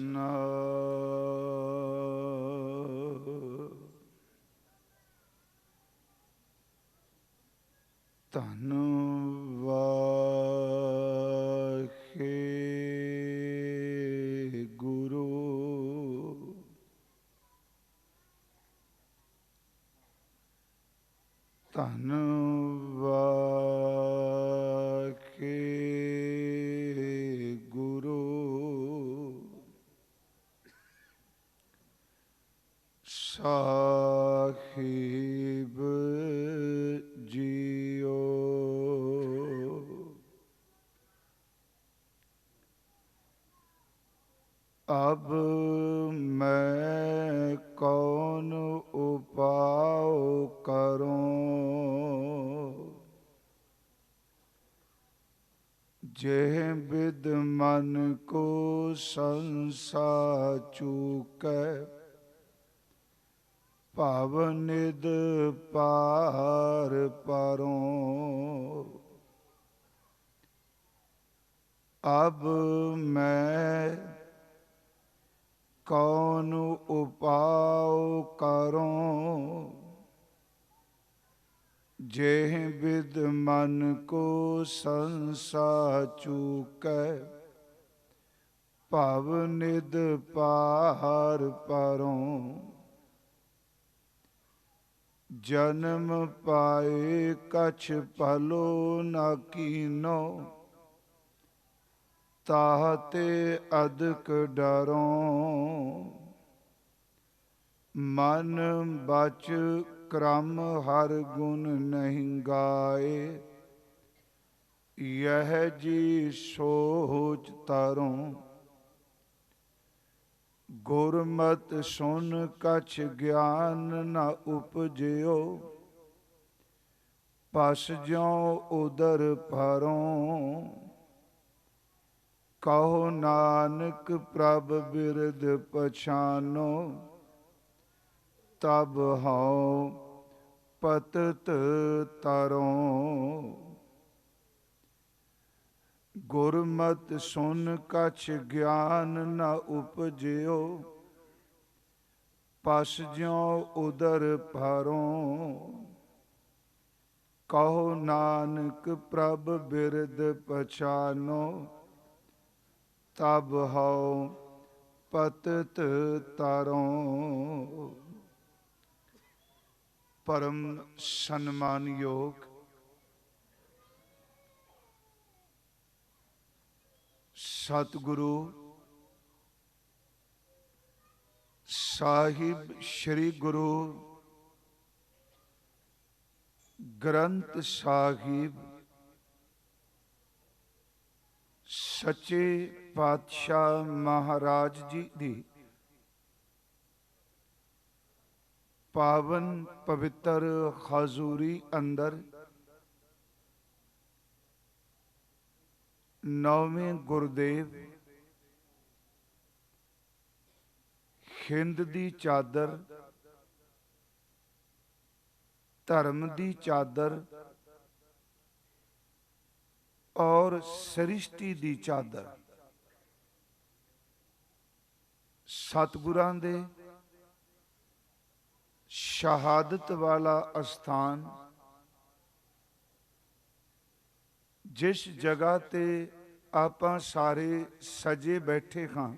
ਸਤਿਨਾਮ। ਧੰਨ ਵਾਹਿਗੁਰੂ। ਧੰਨ ਵਾਹਿਗੁਰੂ। ਸਾਹਿਬ ਜੀਓ। अब मैं कौन उपाय करूं, जेह विद मन को संसा चूकै, भवनिध पार परों। अब मैं कौन उपाय करूं, जेह विद मन को संसा चूकै, भवनिध पार परों। जन्म पाए कछ भलो न कीनो, ताहते अधिक डरों। मन बच क्रम हर गुण नहीं गाए, यह जी सोच तरों। गुरमत सुन कछ ज्ञान न उपजयो, पस ज्यों उदर भरों। कहो नानक प्रभ बिरद पछानो, तब हऊँ पतित तरों। गुरमत सुन कछ ज्ञान न उपजयो, पस ज्यों उदर भरों। कहो नानक प्रभ बिरद पछानो, तब हऊँ पतित तरों। परम सन्मान योग सतगुरु साहिब श्री गुरु ग्रंथ साहिब सच्चे पातशाह महाराज जी दी पावन पवित्र हजूरी अंदर नौवें गुरदेव हिंद दी चादर, धर्म दी चादर और सृष्टि दी चादर सतगुरां दे शहादत वाला अस्थान, जिस जगह ते आपां सारे सजे बैठे हां,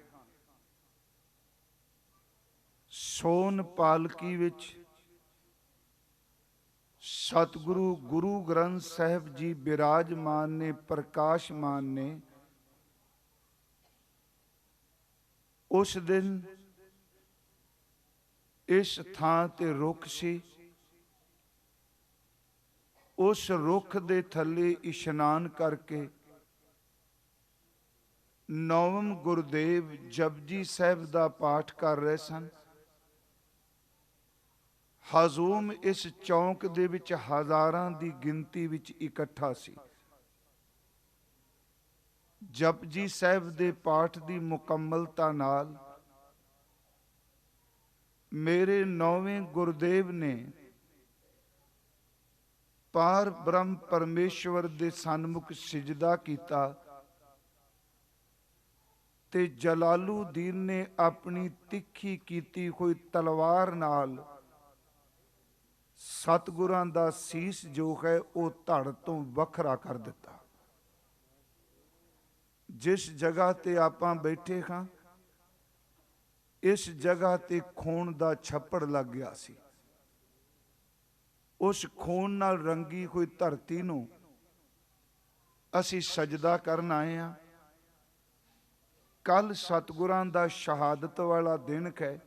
सोन पालकी विच सतगुरु गुरु ग्रंथ साहिब जी विराजमान ने, प्रकाशमान ने। उस दिन इस थां ते रुख सी, उस रुख दे थल्ले इशनान करके नौवम गुरदेव जपजी साहिब दा पाठ कर रहे सन। हजूम इस चौंक दे विच हजारां दी गिनती विच इकट्ठा सी। जपजी साहिब दे पाठ दी मुकम्मलता नाल मेरे नौवें गुरदेव ने पार ब्रह्म परमेश्वर दे सन्मुख सिजदा कीता ਤੇ ਜਲਾਲੂਦੀਨ ਨੇ ਆਪਣੀ ਤਿੱਖੀ ਕੀਤੀ ਹੋਈ ਤਲਵਾਰ ਨਾਲ ਸਤਿਗੁਰਾਂ ਦਾ ਸੀਸ ਜੋ ਹੈ ਉਹ ਧੜ ਤੋਂ ਵੱਖਰਾ ਕਰ ਦਿੱਤਾ। ਜਿਸ ਜਗ੍ਹਾ ਤੇ ਆਪਾਂ ਬੈਠੇ ਹਾਂ, ਇਸ ਜਗ੍ਹਾ ਤੇ ਖੂਨ ਦਾ ਛੱਪੜ ਲੱਗ ਗਿਆ ਸੀ। ਉਸ ਖੂਨ ਨਾਲ ਰੰਗੀ ਹੋਈ ਧਰਤੀ ਨੂੰ ਅਸੀਂ ਸਜਦਾ ਕਰਨ ਆਏ ਹਾਂ। ਕੱਲ ਸਤਿਗੁਰਾਂ ਦਾ ਸ਼ਹਾਦਤ ਵਾਲਾ ਦਿਨ ਹੈ।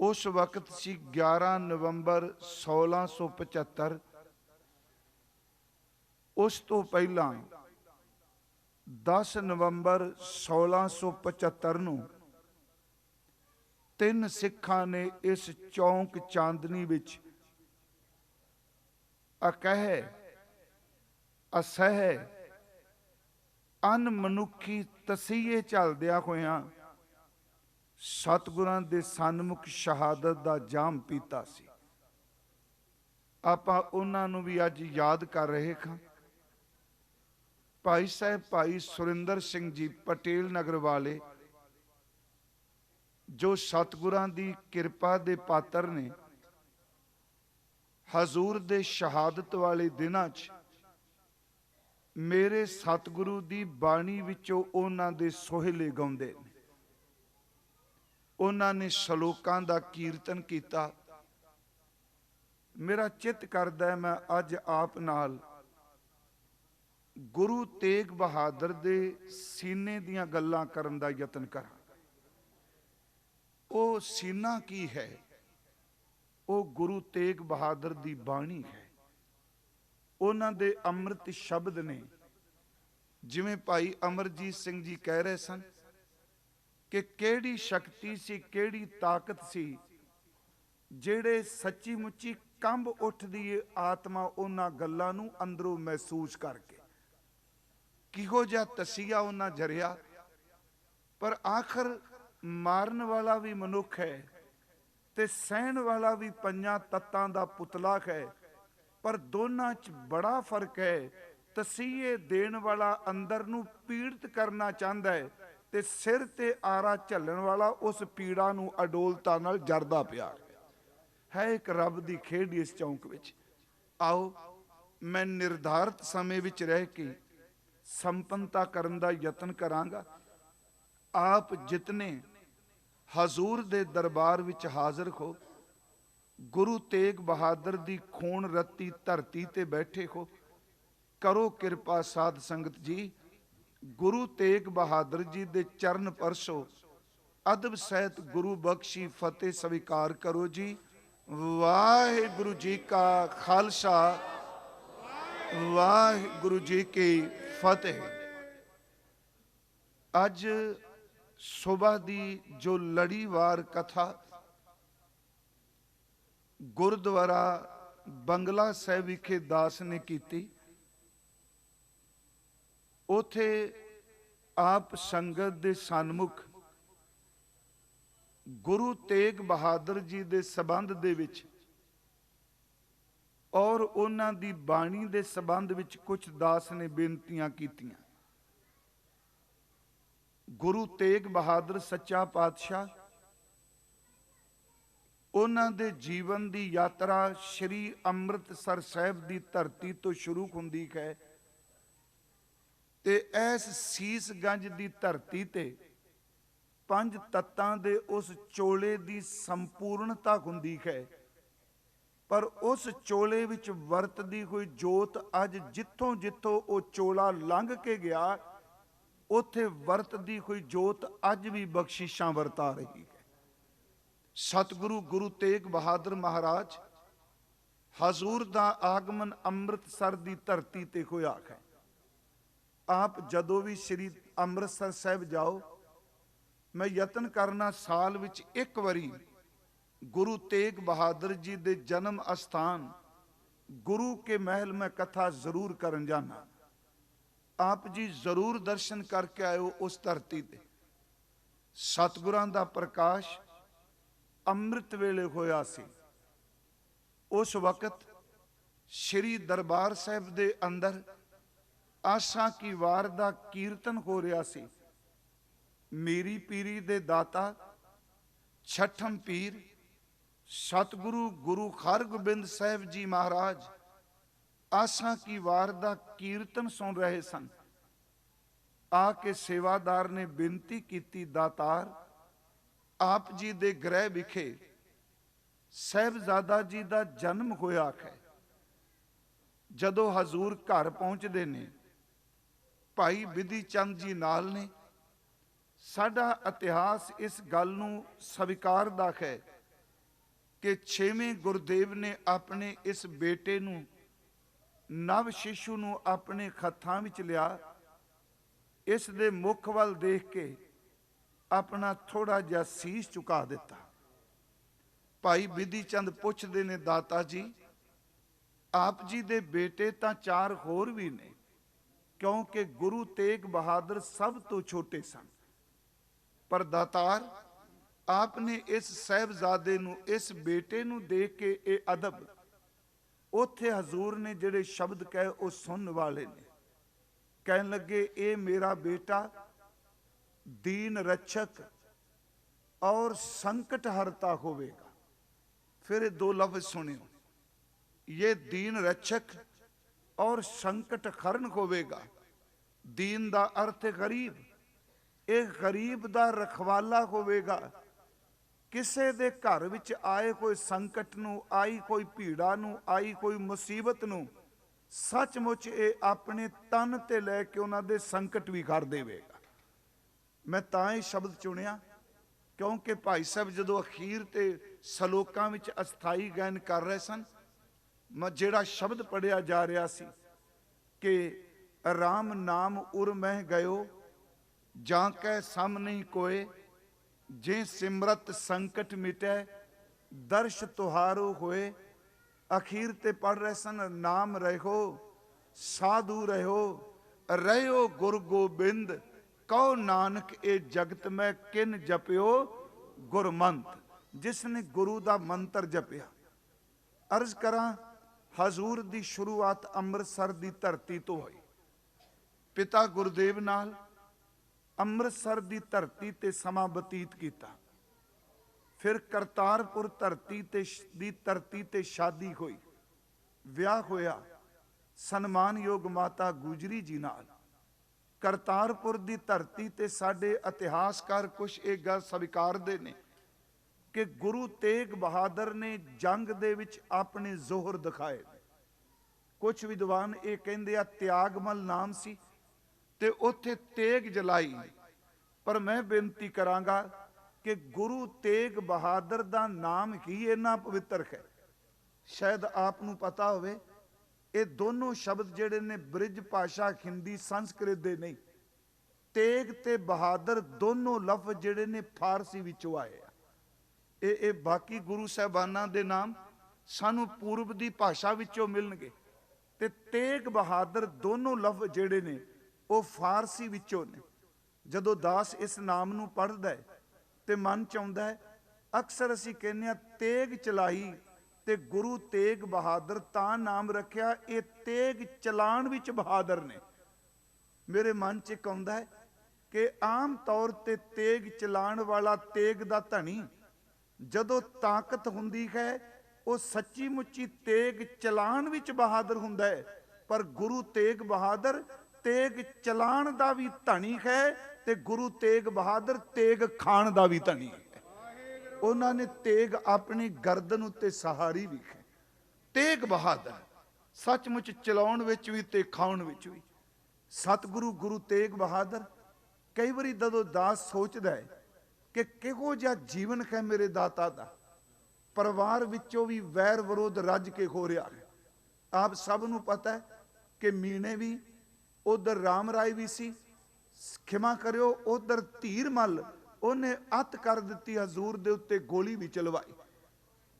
ਉਸ ਵਕਤ ਸੀ 11 ਨਵੰਬਰ 1675। ਉਸ ਤੋਂ ਪਹਿਲਾਂ 10 ਨਵੰਬਰ 1675 ਨੂੰ ਤਿੰਨ ਸਿੱਖਾਂ ਨੇ ਇਸ ਚੌਂਕ ਚਾਂਦਨੀ ਵਿੱਚ ਅਕਹਿ ਅਸਹਿ ਅਨਮਨੁੱਖੀ ਤਸੀਹੇ ਝੱਲਦਿਆਂ ਹੋਇਆਂ ਸਤਿਗੁਰਾਂ ਦੇ ਸਨਮੁਖ ਸ਼ਹਾਦਤ ਦਾ ਜਾਮ ਪੀਤਾ ਸੀ। ਆਪਾਂ ਉਹਨਾਂ ਨੂੰ ਵੀ ਅੱਜ ਯਾਦ ਕਰ ਰਹੇ ਹਾਂ। ਭਾਈ ਸਾਹਿਬ ਭਾਈ ਸੁਰਿੰਦਰ ਸਿੰਘ ਜੀ ਪਟੇਲ ਨਗਰ ਵਾਲੇ, ਜੋ ਸਤਿਗੁਰਾਂ ਦੀ ਕਿਰਪਾ ਦੇ ਪਾਤਰ ਨੇ, ਹਜ਼ੂਰ ਦੇ ਸ਼ਹਾਦਤ ਵਾਲੇ ਦਿਨਾਂ 'ਚ ਮੇਰੇ ਸਤਿਗੁਰੂ ਦੀ ਬਾਣੀ ਵਿੱਚੋਂ ਉਹਨਾਂ ਦੇ ਸੋਹਿਲੇ ਗਾਉਂਦੇ ਨੇ। ਉਹਨਾਂ ਨੇ ਸ਼ਲੋਕਾਂ ਦਾ ਕੀਰਤਨ ਕੀਤਾ। ਮੇਰਾ ਚਿੱਤ ਕਰਦਾ ਮੈਂ ਅੱਜ ਆਪ ਨਾਲ ਗੁਰੂ ਤੇਗ ਬਹਾਦਰ ਦੇ ਸੀਨੇ ਦੀਆਂ ਗੱਲਾਂ ਕਰਨ ਦਾ ਯਤਨ ਕਰਾਂ। ਉਹ ਸੀਨਾ ਕੀ ਹੈ? ਉਹ ਗੁਰੂ ਤੇਗ ਬਹਾਦਰ ਦੀ ਬਾਣੀ ਹੈ। ਉਹਨਾਂ ਦੇ ਅੰਮ੍ਰਿਤ ਸ਼ਬਦ ਨੇ। ਜਿਵੇਂ ਭਾਈ ਅਮਰਜੀਤ ਸਿੰਘ ਜੀ ਕਹਿ ਰਹੇ ਸਨ ਕਿ ਕਿਹੜੀ ਸ਼ਕਤੀ ਸੀ, ਕਿਹੜੀ ਤਾਕਤ ਸੀ, ਜਿਹੜੇ ਸੱਚੀ ਮੁੱਚੀ ਕੰਬ ਉੱਠਦੀ ਏ ਆਤਮਾ ਉਹਨਾਂ ਗੱਲਾਂ ਨੂੰ ਅੰਦਰੋਂ ਮਹਿਸੂਸ ਕਰਕੇ। ਕਿਹੋ ਜਿਹਾ ਤਸੀਹਾ ਉਹਨਾਂ ਜਰਿਆ। ਪਰ ਆਖਰ ਮਾਰਨ ਵਾਲਾ ਵੀ ਮਨੁੱਖ ਹੈ ਤੇ ਸਹਿਣ ਵਾਲਾ ਵੀ ਪੰਜਾਂ ਤੱਤਾਂ ਦਾ ਪੁਤਲਾ ਹੈ, ਪਰ ਦੋਨਾਂ 'ਚ ਬੜਾ ਫਰਕ ਹੈ। ਤਸੀਹੇ ਦੇਣ ਵਾਲਾ ਅੰਦਰ ਨੂੰ ਪੀੜਤ ਕਰਨਾ ਚਾਹੁੰਦਾ ਹੈ ਤੇ ਸਿਰ ਤੇ ਆਰਾ ਝੱਲਣ ਵਾਲਾ ਉਸ ਪੀੜਾ ਨੂੰ ਅਡੋਲਤਾ ਨਾਲ ਜਰਦਾ ਪਿਆ ਹੈ। ਇੱਕ ਰੱਬ ਦੀ ਖੇਡ ਇਸ ਚੌਂਕ ਵਿੱਚ। ਆਓ ਮੈਂ ਨਿਰਧਾਰਤ ਸਮੇਂ ਵਿੱਚ ਰਹਿ ਕੇ ਸੰਪੰਨਤਾ ਕਰਨ ਦਾ ਯਤਨ ਕਰਾਂਗਾ। ਆਪ ਜਿਤਨੇ ਹਜ਼ੂਰ ਦੇ ਦਰਬਾਰ ਵਿੱਚ ਹਾਜ਼ਰ ਹੋ, ਗੁਰੂ ਤੇਗ ਬਹਾਦਰ ਦੀ ਖੂਨ ਰੱਤੀ ਧਰਤੀ ਤੇ ਬੈਠੇ ਹੋ, ਕਰੋ ਕਿਰਪਾ ਸਾਧ ਸੰਗਤ ਜੀ, ਗੁਰੂ ਤੇਗ ਬਹਾਦਰ ਜੀ ਦੇ ਚਰਨ ਪਰਸੋ ਅਦਬ ਸਹਿਤ ਗੁਰੂ ਬਖਸ਼ੀ ਫਤਿਹ ਸਵੀਕਾਰ ਕਰੋ ਜੀ। ਵਾਹਿਗੁਰੂ ਜੀ ਕਾ ਖਾਲਸਾ, ਵਾਹਿਗੁਰੂ ਜੀ ਕੀ ਫਤਿਹ। ਅੱਜ ਸੁਬਹ ਦੀ ਜੋ ਲੜੀਵਾਰ ਕਥਾ ਗੁਰਦੁਆਰਾ ਬੰਗਲਾ ਸਾਹਿਬ ਵਿਖੇ ਦਾਸ ਨੇ ਕੀਤੀ, ਉਥੇ ਆਪ ਸੰਗਤ ਦੇ ਸਨਮੁਖ ਗੁਰੂ ਤੇਗ ਬਹਾਦਰ ਜੀ ਦੇ ਸਬੰਧ ਦੇ ਵਿੱਚ ਔਰ ਉਹਨਾਂ ਦੀ ਬਾਣੀ ਦੇ ਸਬੰਧ ਵਿੱਚ ਕੁਝ ਦਾਸ ਨੇ ਬੇਨਤੀਆਂ ਕੀਤੀਆਂ। ਗੁਰੂ ਤੇਗ ਬਹਾਦਰ ਸੱਚਾ ਪਾਤਸ਼ਾਹ, ਉਹਨਾਂ ਦੇ ਜੀਵਨ ਦੀ ਯਾਤਰਾ ਸ਼੍ਰੀ ਅੰਮ੍ਰਿਤਸਰ ਸਾਹਿਬ ਦੀ ਧਰਤੀ ਤੋਂ ਸ਼ੁਰੂ ਹੁੰਦੀ ਹੈ ਤੇ ਇਸ ਸੀਸਗੰਜ ਦੀ ਧਰਤੀ ਤੇ ਪੰਜ ਤੱਤਾਂ ਦੇ ਉਸ ਚੋਲੇ ਦੀ ਸੰਪੂਰਨਤਾ ਹੁੰਦੀ ਹੈ। ਪਰ ਉਸ ਚੋਲੇ ਵਿੱਚ ਵਰਤਦੀ ਹੋਈ ਜੋਤ ਅੱਜ ਜਿੱਥੋਂ ਜਿੱਥੋਂ ਉਹ ਚੋਲਾ ਲੰਘ ਕੇ ਗਿਆ, ਉੱਥੇ ਵਰਤਦੀ ਹੋਈ ਜੋਤ ਅੱਜ ਵੀ ਬਖਸ਼ਿਸ਼ਾਂ ਵਰਤਾ ਰਹੀ ਹੈ। ਸਤਿਗੁਰੂ ਗੁਰੂ ਤੇਗ ਬਹਾਦਰ ਮਹਾਰਾਜ ਹਜ਼ੂਰ ਦਾ ਆਗਮਨ ਅੰਮ੍ਰਿਤਸਰ ਦੀ ਧਰਤੀ ਤੇ ਹੋਇਆ ਹੈ। ਆਪ ਜਦੋਂ ਵੀ ਸ੍ਰੀ ਅੰਮ੍ਰਿਤਸਰ ਸਾਹਿਬ ਜਾਓ, ਮੈਂ ਯਤਨ ਕਰਨਾ ਸਾਲ ਵਿੱਚ ਇੱਕ ਵਾਰੀ ਗੁਰੂ ਤੇਗ ਬਹਾਦਰ ਜੀ ਦੇ ਜਨਮ ਅਸਥਾਨ ਗੁਰੂ ਕੇ ਮਹਿਲ ਮੈਂ ਕਥਾ ਜ਼ਰੂਰ ਕਰਨ ਜਾਣਾ। ਆਪ ਜੀ ਜ਼ਰੂਰ ਦਰਸ਼ਨ ਕਰਕੇ ਆਇਓ। ਉਸ ਧਰਤੀ ਤੇ ਸਤਿਗੁਰਾਂ ਦਾ ਪ੍ਰਕਾਸ਼ ਅੰਮ੍ਰਿਤ ਵੇਲੇ ਹੋਇਆ ਸੀ। ਉਸ ਵਕਤ ਸ਼੍ਰੀ ਦਰਬਾਰ ਸਾਹਿਬ ਦੇ ਅੰਦਰ ਆਸਾ ਕੀ ਵਾਰ ਦਾ ਕੀਰਤਨ ਹੋ ਰਿਹਾ ਸੀ। ਮੀਰੀ ਪੀਰੀ ਦੇ ਦਾਤਾ, ਛਠਮ ਪੀਰ ਸਤਿਗੁਰੂ ਗੁਰੂ ਹਰਗੋਬਿੰਦ ਸਾਹਿਬ ਜੀ ਮਹਾਰਾਜ ਆਸਾਂ ਕੀ ਵਾਰ ਦਾ ਕੀਰਤਨ ਸੁਣ ਰਹੇ ਸਨ। ਆ ਕੇ ਸੇਵਾਦਾਰ ਨੇ ਬੇਨਤੀ ਕੀਤੀ, ਦਾਤਾਰ ਆਪ ਜੀ ਦੇ ਗ੍ਰਹਿ ਵਿਖੇ ਸਾਹਿਬਜ਼ਾਦਾ ਜੀ ਦਾ ਜਨਮ ਹੋਇਆ ਹੈ। ਜਦੋਂ ਹਜ਼ੂਰ ਘਰ ਪਹੁੰਚਦੇ ਨੇ, ਭਾਈ ਬਿਧੀ ਚੰਦ ਜੀ ਨਾਲ ਨੇ। ਸਾਡਾ ਇਤਿਹਾਸ ਇਸ ਗੱਲ ਨੂੰ ਸਵੀਕਾਰਦਾ ਹੈ ਕਿ 6ਵੇਂ ਗੁਰਦੇਵ ਨੇ ਆਪਣੇ ਇਸ ਬੇਟੇ ਨੂੰ, ਨਵ ਸ਼ਿਸ਼ੂ ਨੂੰ ਆਪਣੇ ਹੱਥਾਂ ਵਿੱਚ ਲਿਆ। ਇਸ ਦੇ ਮੁਖ ਵੱਲ ਦੇਖ ਕੇ ਆਪਣਾ ਥੋੜਾ ਜਿਹਾ ਸੀਸ ਝੁਕਾ ਦਿੱਤਾ। ਭਾਈ ਬਿਧੀ ਚੰਦ ਪੁੱਛਦੇ ਨੇ, ਦਾਤਾ ਜੀ ਆਪ ਜੀ ਦੇ ਬੇਟੇ ਤਾਂ 4 ਹੋਰ ਵੀ ਨੇ, ਕਿਉਂਕਿ ਗੁਰੂ ਤੇਗ ਬਹਾਦਰ ਸਭ ਤੋਂ ਛੋਟੇ ਸਨ, ਪਰ ਦਾਤਾਰ ਆਪ ਨੇ ਇਸ ਸਾਹਿਬਜ਼ਾਦੇ ਨੂੰ, ਇਸ ਬੇਟੇ ਨੂੰ ਦੇਖ ਕੇ ਇਹ ਅਦਬ, ਉੱਥੇ ਹਜ਼ੂਰ ਨੇ ਜਿਹੜੇ ਸ਼ਬਦ ਕਹੇ ਉਹ ਸੁਣਨ ਵਾਲੇ ਨੇ। ਕਹਿਣ ਲੱਗੇ, ਇਹ ਮੇਰਾ ਬੇਟਾ ਦੀਨ ਰੱਛਕ ਔਰ ਸੰਕਟ ਹਰਤਾ ਹੋਵੇਗਾ। फिर 2 लफ्ज सुनियो, ये दीन रक्षक और संकट हरण होवेगा। दीन दा अर्थ गरीब, ਇਹ ਗਰੀਬ ਦਾ ਰਖਵਾਲਾ ਹੋਵੇਗਾ। ਕਿਸੇ ਦੇ ਘਰ ਵਿੱਚ ਆਏ ਕੋਈ ਸੰਕਟ ਨੂੰ, ਆਈ ਕੋਈ ਭੀੜਾ ਨੂੰ, ਆਈ ਕੋਈ ਮੁਸੀਬਤ ਨੂੰ, ਸੱਚਮੁੱਚ ਇਹ ਆਪਣੇ ਤਨ ਤੇ ਲੈ ਕੇ ਉਹਨਾਂ ਦੇ ਸੰਕਟ ਵੀ ਕਰ ਦੇਵੇਗਾ। ਮੈਂ ਤਾਂ ਇਹ ਸ਼ਬਦ ਚੁਣਿਆ ਕਿਉਂਕਿ ਭਾਈ ਸਾਹਿਬ ਜਦੋਂ ਅਖੀਰ ਤੇ ਸਲੋਕਾਂ ਵਿੱਚ ਅਸਥਾਈ ਗਾਇਨ ਕਰ ਰਹੇ ਸਨ, ਮੈਂ ਜਿਹੜਾ ਸ਼ਬਦ ਪੜਿਆ ਜਾ ਰਿਹਾ ਸੀ ਕਿ ਰਾਮ ਨਾਮ ਉਰ ਮਹਿ ਗਇਓ, ਜਾਂ ਕੈ ਸਮ ਨਹੀਂ ਕੋਏ, ਜੇ ਸਿਮਰਤ ਸੰਕਟ ਮਿਟੈ, ਦਰਸ਼ ਤੁਹਾਰੋ ਹੋਏ। ਅਖੀਰ ਤੇ ਪੜ ਰਹੇ ਸਨ, ਨਾਮ ਰਹਿਓ ਸਾਧੂ ਰਹਿਓ, ਰਹਿਓ ਗੁਰ ਗੋਬਿੰਦ, ਕਹੋ ਨਾਨਕ ਇਹ ਜਗਤ ਮੈਂ ਕਿਨ ਜਪਿਓ ਗੁਰਮੰਤ। ਜਿਸ ਨੇ ਗੁਰੂ ਦਾ ਮੰਤਰ ਜਪਿਆ। ਅਰਜ਼ ਕਰਾਂ, ਹਜ਼ੂਰ ਦੀ ਸ਼ੁਰੂਆਤ ਅੰਮ੍ਰਿਤਸਰ ਦੀ ਧਰਤੀ ਤੋਂ ਹੋਈ। ਪਿਤਾ ਗੁਰਦੇਵ ਨਾਲ ਅੰਮ੍ਰਿਤਸਰ ਦੀ ਧਰਤੀ ਤੇ ਸਮਾਂ ਬਤੀਤ ਕੀਤਾ। ਫਿਰ ਕਰਤਾਰਪੁਰ ਧਰਤੀ ਤੇ ਸ਼ਾਦੀ ਹੋਈ, ਵਿਆਹ ਹੋਇਆ ਸਨਮਾਨਯੋਗ ਮਾਤਾ ਗੁਜਰੀ ਜੀ ਨਾਲ। ਕਰਤਾਰਪੁਰ ਦੀ ਧਰਤੀ ਤੇ ਸਾਡੇ ਇਤਿਹਾਸਕਾਰ ਕੁਛ ਇਹ ਗੱਲ ਸਵੀਕਾਰਦੇ ਨੇ ਕਿ ਗੁਰੂ ਤੇਗ ਬਹਾਦਰ ਨੇ ਜੰਗ ਦੇ ਵਿੱਚ ਆਪਣੇ ਜ਼ੋਹਰ ਦਿਖਾਏ। ਕੁਛ ਵਿਦਵਾਨ ਇਹ ਕਹਿੰਦੇ ਆ ਤਿਆਗਮਲ ਨਾਮ ਸੀ ਤੇ ਉੱਥੇ ਤੇਗ ਜਲਾਈ। ਪਰ ਮੈਂ ਬੇਨਤੀ ਕਰਾਂਗਾ ਕਿ ਗੁਰੂ ਤੇਗ ਬਹਾਦਰ ਦਾ ਨਾਮ ਹੀ ਇੰਨਾ ਪਵਿੱਤਰ ਹੈ। ਸ਼ਾਇਦ ਆਪ ਨੂੰ ਪਤਾ ਹੋਵੇ, ਇਹ ਦੋਨੋਂ ਸ਼ਬਦ ਜਿਹੜੇ ਨੇ ਬ੍ਰਿਜ ਭਾਸ਼ਾ ਹਿੰਦੀ ਸੰਸਕ੍ਰਿਤ ਦੇ ਨਹੀਂ। ਤੇਗ ਤੇ ਬਹਾਦਰ ਦੋਨੋਂ ਲਫ਼ਜ਼ ਜਿਹੜੇ ਨੇ ਫਾਰਸੀ ਵਿੱਚੋਂ ਆਏ ਆ। ਇਹ ਬਾਕੀ ਗੁਰੂ ਸਾਹਿਬਾਨਾਂ ਦੇ ਨਾਮ ਸਾਨੂੰ ਪੂਰਬ ਦੀ ਭਾਸ਼ਾ ਵਿੱਚੋਂ ਮਿਲਣਗੇ, ਤੇ ਤੇਗ ਬਹਾਦਰ ਦੋਨੋਂ ਲਫ਼ਜ਼ ਜਿਹੜੇ ਨੇ ਉਹ ਫਾਰਸੀ ਵਿੱਚੋਂ ਨੇ। ਜਦੋਂ ਦਾਸ ਇਸ ਨਾਮ ਨੂੰ ਪੜ੍ਹਦਾ ਹੈ ਤੇ ਮਨ ਚ ਆਉਂਦਾ ਹੈ, ਅਕਸਰ ਅਸੀਂ ਕਹਿੰਦੇ ਆ ਤੇਗ ਚਲਾਈ ਤੇ ਗੁਰੂ ਤੇਗ ਬਹਾਦਰ ਤਾਂ ਨਾਮ ਰੱਖਿਆ, ਇਹ ਤੇਗ ਚਲਾਣ ਵਿੱਚ ਬਹਾਦਰ ਨੇ। ਮੇਰੇ ਮਨ ਚ ਇੱਕ ਆਉਂਦਾ ਹੈ ਕਿ ਆਮ ਤੌਰ ਤੇ ਤੇਗ ਚਲਾਣ ਵਾਲਾ ਤੇਗ ਦਾ ਧਣੀ ਜਦੋਂ ਤਾਕਤ ਹੁੰਦੀ ਹੈ ਉਹ ਸੱਚੀ ਮੁੱਚੀ ਤੇਗ ਚਲਾਣ ਵਿੱਚ ਬਹਾਦਰ ਹੁੰਦਾ ਹੈ, ਪਰ ਗੁਰੂ ਤੇਗ ਬਹਾਦਰ ਤੇਗ ਚਲਾਣ ਦਾ ਵੀ ਧਣੀ ਹੈ ਤੇ ਗੁਰੂ ਤੇਗ ਬਹਾਦਰ ਤੇਗ ਖਾਣ ਦਾ ਵੀ ਧਣੀ ਹੈ। ਉਹਨਾਂ ਨੇ ਤੇਗ ਆਪਣੀ ਗਰਦਨ ਉੱਤੇ ਸਹਾਰੀ ਵੀ ਹੈ। ਤੇਗ ਬਹਾਦਰ ਸੱਚਮੁੱਚ ਚਲਾਉਣ ਵਿੱਚ ਵੀ ਤੇ ਖਾਣ ਵਿੱਚ ਵੀ। ਸਤਿਗੁਰੂ ਗੁਰੂ ਤੇਗ ਬਹਾਦਰ ਕਈ ਵਾਰੀ ਜਦੋਂ ਦਾਸ ਸੋਚਦਾ ਹੈ ਕਿ ਕਿਹੋ ਜਿਹਾ ਜੀਵਨ ਹੈ ਮੇਰੇ ਦਾਤਾ ਦਾ, ਪਰਿਵਾਰ ਵਿੱਚੋਂ ਵੀ ਵੈਰ ਵਿਰੋਧ ਰੱਜ ਕੇ ਹੋ ਰਿਹਾ ਹੈ। ਆਪ ਸਭ ਨੂੰ ਪਤਾ ਹੈ ਕਿ ਮੀਣੇ ਵੀ, ਉਧਰ ਰਾਮ ਰਾਏ ਵੀ ਸੀ, ਖਿਮਾ ਕਰਿਓ ਉਧਰ ਧੀਰ ਮੱਲ, ਉਹਨੇ ਅੱਤ ਕਰ ਦਿੱਤੀ, ਹਜ਼ੂਰ ਦੇ ਉੱਤੇ ਗੋਲੀ ਵੀ ਚਲਵਾਈ।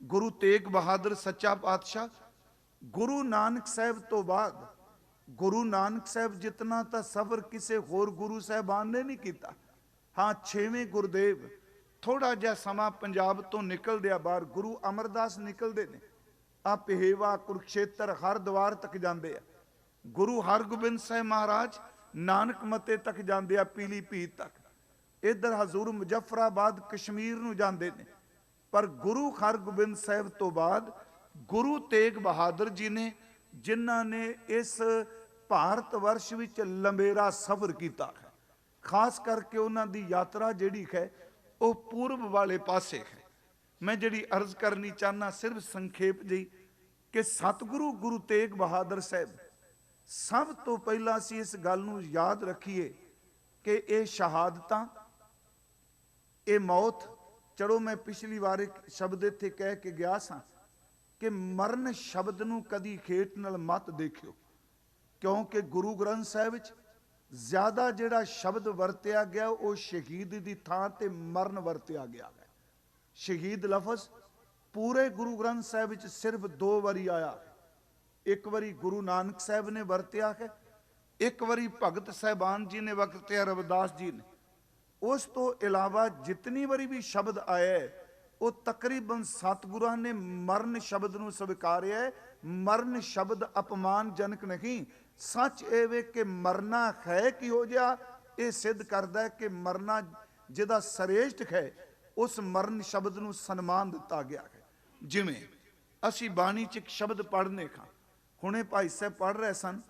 ਗੁਰੂ ਤੇਗ ਬਹਾਦਰ ਸੱਚਾ ਪਾਤਸ਼ਾਹ ਗੁਰੂ ਨਾਨਕ ਸਾਹਿਬ ਤੋਂ ਬਾਅਦ, ਗੁਰੂ ਨਾਨਕ ਸਾਹਿਬ ਜਿਤਨਾ ਤਾਂ ਸਫ਼ਰ ਕਿਸੇ ਹੋਰ ਗੁਰੂ ਸਾਹਿਬਾਨ ਨੇ ਨਹੀਂ ਕੀਤਾ। ਹਾਂ, 6ਵੇਂ ਗੁਰਦੇਵ ਥੋੜਾ ਜਿਹਾ ਸਮਾਂ ਪੰਜਾਬ ਤੋਂ ਨਿਕਲਦੇ ਆ ਬਾਹਰ, ਗੁਰੂ ਅਮਰਦਾਸ ਨਿਕਲਦੇ ਨੇ, ਆ ਪਹੇਵਾ ਕੁਰੂਕਸ਼ੇਤਰ ਹਰਿਦੁਆਰ ਤੱਕ ਜਾਂਦੇ ਆ। ਗੁਰੂ ਹਰਗੋਬਿੰਦ ਸਾਹਿਬ ਮਹਾਰਾਜ ਨਾਨਕ ਮੱਤੇ ਤੱਕ ਜਾਂਦੇ ਆ, ਪੀਲੀਭੀਤ ਤੱਕ। इधर हजूर मुजफ्फराबाद कश्मीर नूं जांदे ने, पर गुरु हरगोबिंद साहिब तो बाद गुरु तेग बहादुर जी ने, जिन्हां ने इस भारत वर्ष विच लंबेरा सफर किया है। खास करके उन्हां दी यात्रा जिहड़ी है वो पूर्व वाले पासे है। मैं जिहड़ी अर्ज करनी चाहना सिर्फ संखेप जी कि सतगुरु गुरु तेग बहादुर साहब, सब तो पहला असीं इस गल नूं याद रखीए कि ये शहादतां, ये मौत, चलो मैं पिछली बार एक शब्द इत्थे कह के गया सां कि मरण शब्द नूं कदी खेट नाल मत देखियो, क्योंकि गुरु ग्रंथ साहिब विच ज्यादा जिहड़ा शब्द वरतिया गया वो शहीद दी थां ते मरण वरतिया गया है। शहीद लफज पूरे गुरु ग्रंथ साहिब विच सिर्फ 2 वारी आया है। एक वारी गुरु नानक साहब ने वरतिया है, एक वारी भगत साहबान जी ने वरतिया, रविदास जी ने। उस तो इलावा जितनी बारी भी शब्द आया है वो तकरीबन सतगुरां ने मरण शब्द नूं स्वीकारिया है। मरण शब्द अपमानजनक नहीं, सच ये वे कि मरना है कि हो जा, ये सिद्ध करता है कि मरना जिहदा श्रेष्ठ है उस मरण शब्द नूं सन्मान दिता गया है। जिवें असीं बाणी च एक शब्द पढ़ने खां, हुणे भाई साहब पढ़ रहे सन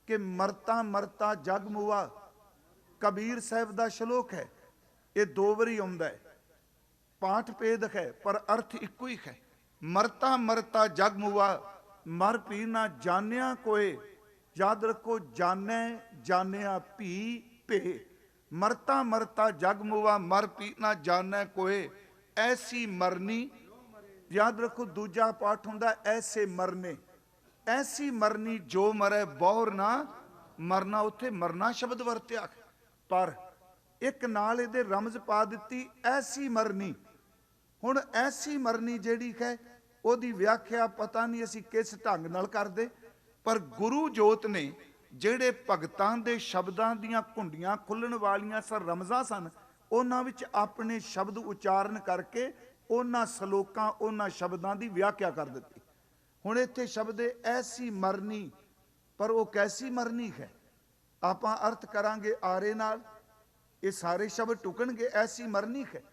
कि मरता मरता जग मुआ, कबीर साहब का श्लोक है। ये 2 वारी आउंदा है, पाठ भेद है पर अर्थ इको ही है। मरता मरता जग मुआ, मर पी ना जानिया कोय। याद रखो, जाने जानिया भी पे। मरता मरता जग मुआ, मर पी ना जाने कोय। ऐसी मरनी, याद रखो दूजा पाठ हुंदा ऐसे मरने। ऐसी मरनी जो मरे बौर ना मरना, उत्थे मरना शब्द वरत्या, पर एक नाल इहदे रमज पा दित्ती ऐसी मरनी। हुण ऐसी मरनी जिहड़ी है ओहदी व्याख्या पता नहीं असीं किस ढंग नाल करदे, पर गुरु जोत ने जिहड़े भगतां दे शब्दां दीयां घुंडियां खुल्लण वालियां सन, रमजां सन, उन्हां विच अपने शब्द उचारण करके उन्हां सलोकां उन्हां शब्दां दी व्याख्या कर दित्ती। हुण इत्थे शब्द ऐसी मरनी, पर वो कैसी मरनी है आपां अर्थ करांगे आरे नाल, ये सारे शब्द टुकणगे ऐसी मरनी है।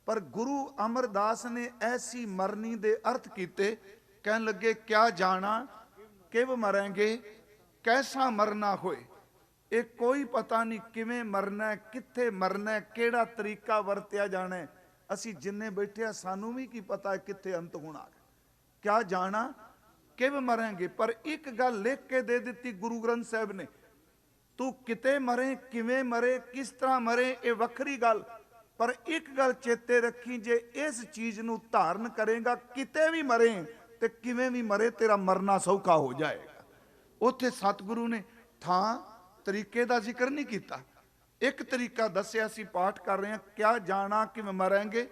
पर गुरु अमरदास ने ऐसी मरनी दे अर्थ कीते, कहन लगे क्या जाना किव मरेंगे, कैसा मरना होए। ये कोई पता नहीं किवें मरना, कित्थे मरना, केड़ा तरीका वरत्या जाना है। असीं जिन्ने बैठे आ सानू भी की पता है कित्थे अंत होना है। क्या जाना किव मरेंगे, पर एक गल लिख के दे दित्ती गुरु ग्रंथ साहिब ने, तू किते मरे, किवें मरे, किस तरह मरे, ये वखरी गल, पर एक गल चेते रखी, जे इस चीज नूं धारण करेगा किते भी मरे ते किवें भी मरे, तेरा मरना सौखा हो जाएगा। उत्थे सतगुरु ने थां तरीके का जिक्र नहीं किया, एक तरीका दस्या। सी पाठ कर रहे हैं, क्या जाना किवें मरेंगे,